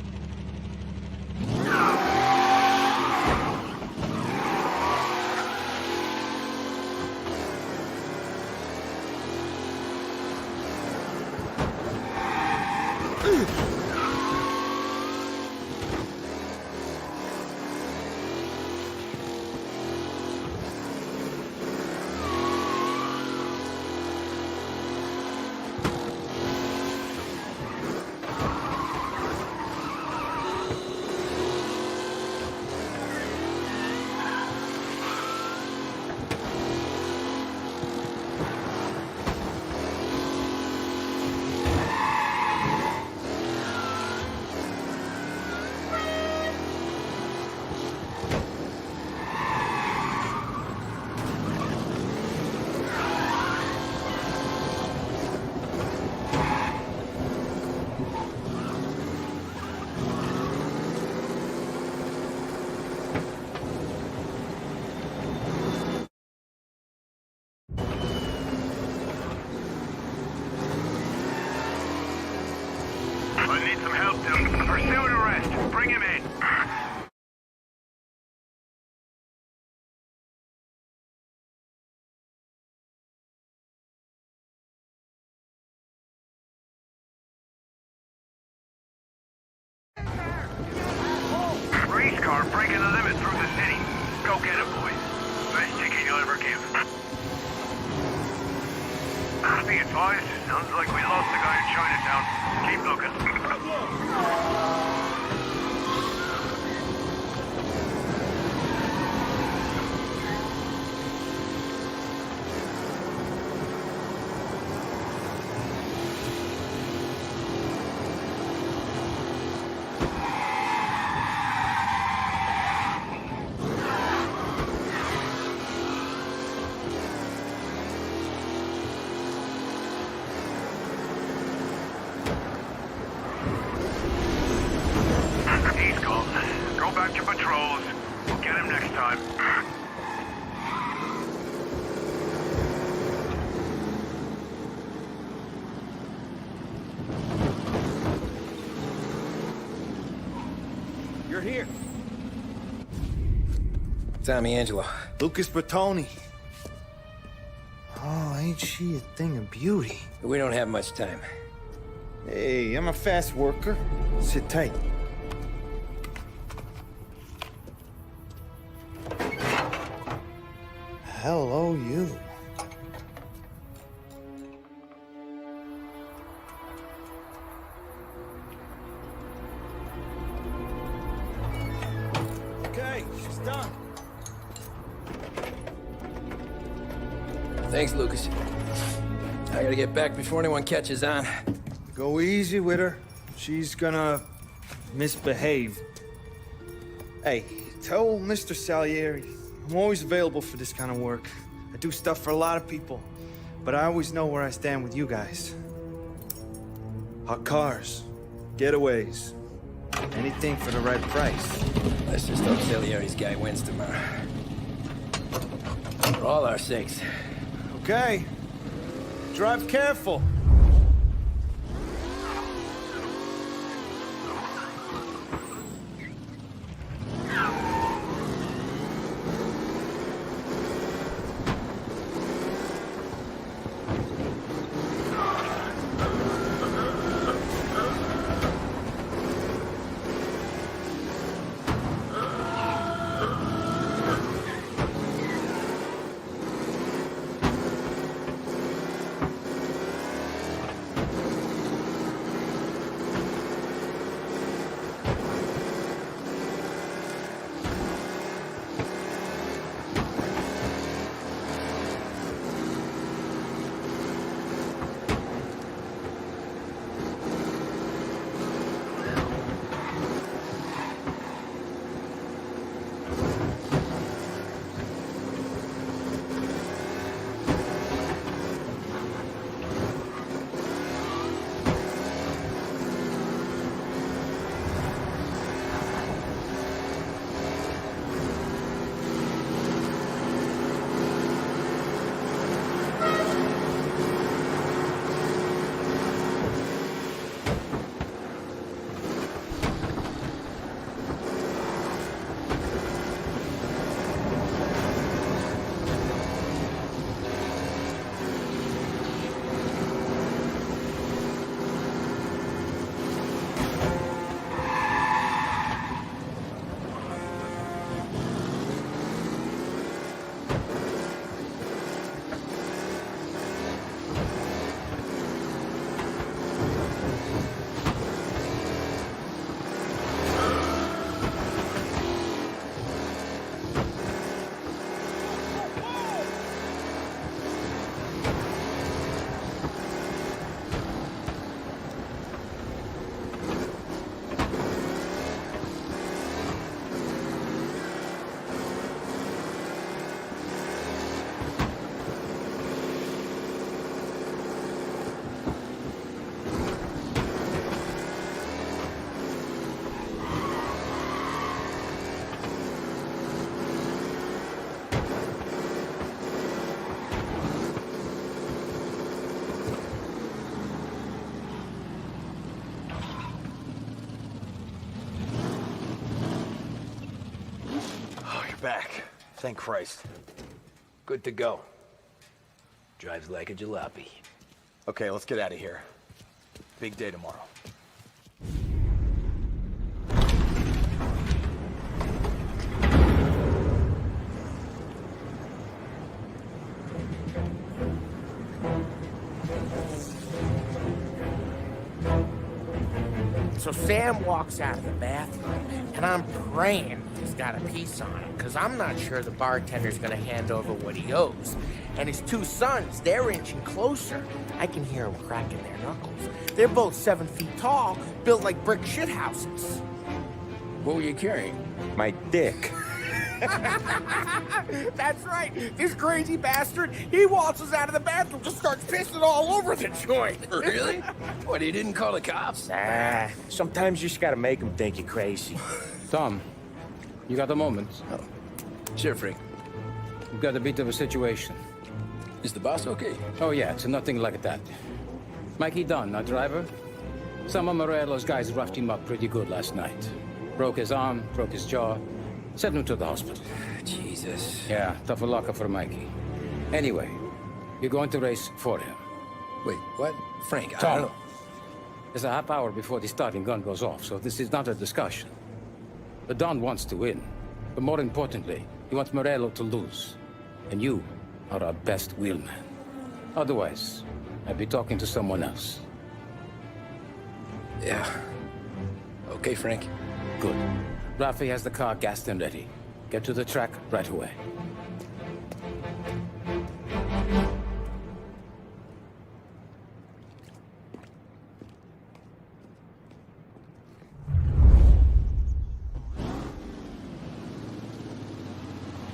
I need some help, Tim. Pursuit arrest. Bring him in. Race car breaking the limit through the city. Go get it, boys. Best ticket you'll ever give. Be advised, sounds like we lost the guy in Chinatown. Keep looking. You're here. Tommy Angelo. Lucas Bertoni. Oh, ain't she a thing of beauty? We don't have much time. Hey, I'm a fast worker. Sit tight. Hello, you. Okay, she's done. Thanks, Lucas. I gotta get back before anyone catches on. Go easy with her. She's gonna misbehave. Hey, tell Mr. Salieri I'm always available for this kind of work. I do stuff for a lot of people, but I always know where I stand with you guys. Hot cars, getaways, Anything for the right price. Let's just hope Salieri's guy wins tomorrow. For all our sakes. Okay. Drive careful. Back. Thank Christ. Good to go. Drives like a jalopy. Okay, let's get out of here. Big day tomorrow. So Sam walks out of the bathroom, and I'm praying he's got a piece on him, because I'm not sure the bartender's going to hand over what he owes. And his two sons, they're inching closer. I can hear them cracking their knuckles. They're both 7 feet tall, built like brick shithouses. What were you carrying? My dick. That's right. This crazy bastard, he waltzes out of the bathroom, just starts pissing all over the joint. Really? What, he didn't call the cops? Nah, sometimes you just gotta make them think you're crazy. Tom, you got a moment? Oh. Sure, Frank. We've got a bit of a situation. Is the boss okay? Oh, yeah, it's nothing like that. Mikey Dunn, our driver. Some of Morello's guys roughed him up pretty good last night. Broke his arm, broke his jaw. Sent him to the hospital. Jesus. Yeah, tough luck for Mikey. Anyway, you're going to race for him. Wait, what? Frank, Tom, I don't know. There's a half hour before the starting gun goes off, so this is not a discussion. The Don wants to win, but more importantly, he wants Morello to lose. And you are our best wheelman. Otherwise, I'd be talking to someone else. Yeah. Okay, Frank. Good. Rafi has the car gassed and ready. Get to the track right away.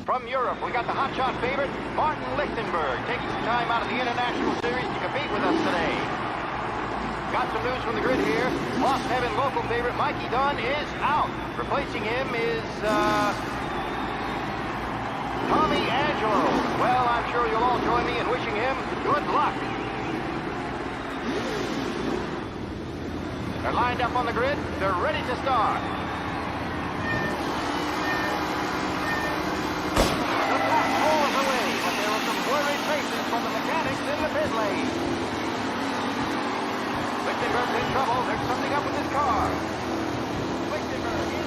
From Europe, we got the hotshot favorite, Martin Lichtenberg, taking some time out of the International Series to compete with us today. Got some news from the grid here. Lost Heaven local favorite Mikey Dunn is out. Replacing him is, Tommy Angelo. Well, I'm sure you'll all join me in wishing him good luck. They're lined up on the grid. They're ready to start. The pack rolls away, but there are some worried faces from the mechanics in the pit lane. Lichtenberg's in trouble. There's something up with his car. Lichtenberg is...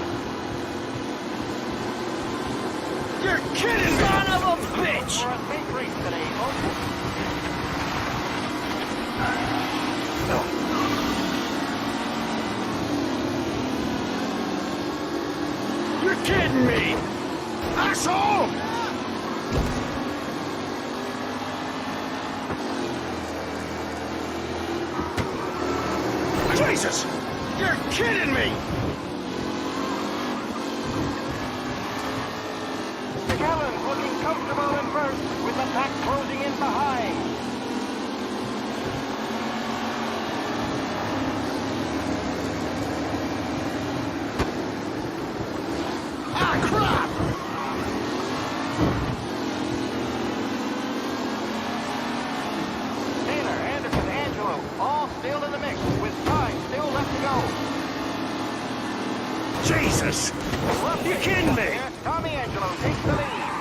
You're kidding me! Son of a bitch! For a safe race today, folks. You're kidding me! Asshole! Jesus! You're kidding me! McAllen's looking comfortable in first, with the pack closing in behind. Ah, crap! Taylor, Anderson, Angelo, all still in the mix, with time still left to go. Jesus! You kidding me? Tommy Angelo takes the lead.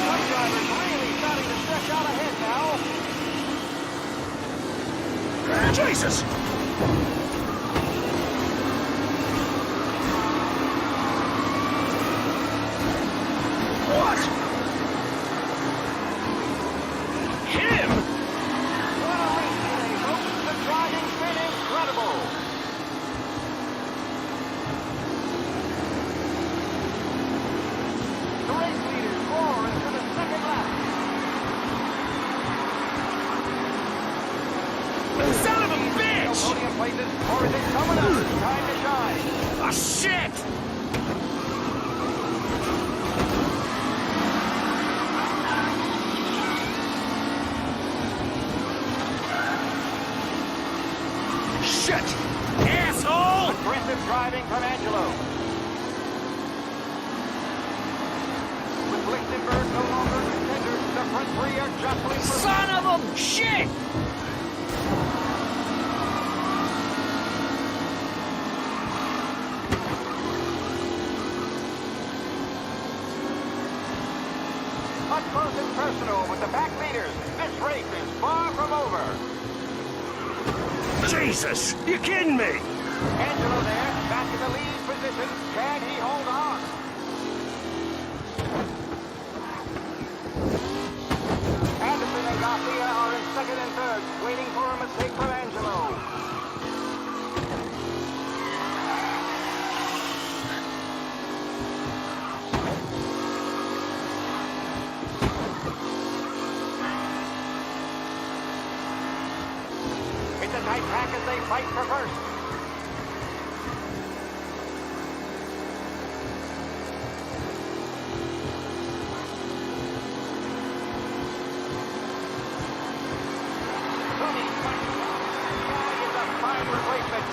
Some drivers really starting to stretch out ahead now. Jesus! What? Him? What a race today, folks. The driving's been incredible. The race leaders roar into the second lap. Son of a bitch! No podium places, or is it someone else's time to shine? Ah, shit! Shit! Asshole! Aggressive driving from Angelo. With Lichtenberg no longer contenders, the front three are jostling for... Son of a shit! Up close and personal with the back leaders. This race is far from over. Jesus! You kidding me? Angelo there, back in the lead position. Can he hold on? Anderson and Garcia are in second and third, waiting for a mistake from Angelo. It's a tight pack as they fight for first. Tommy is a fine replacement.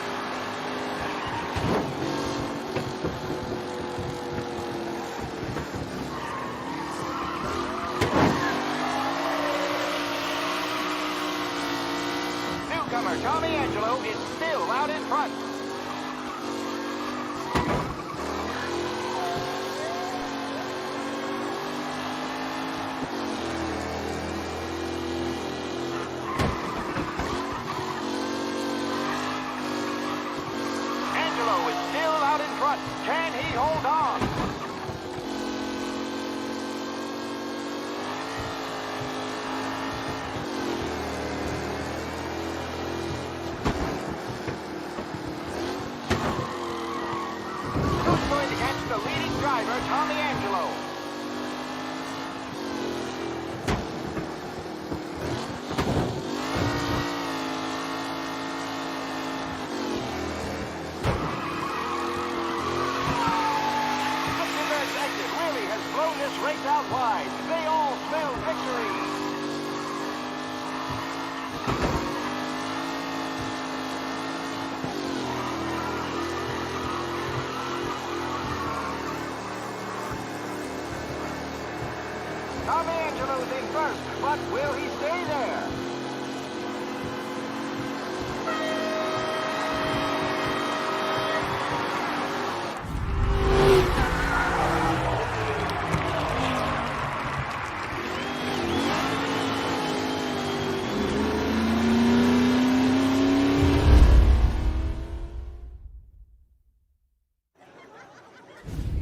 Newcomer Tommy Angelo is still out in front. Angelo is still out in front. Can he hold on? Who's going to catch the leading driver, Tommy Angelo? Lichtenberg's exit really has blown this race out wide. They all smell goes in first, but will he stay there?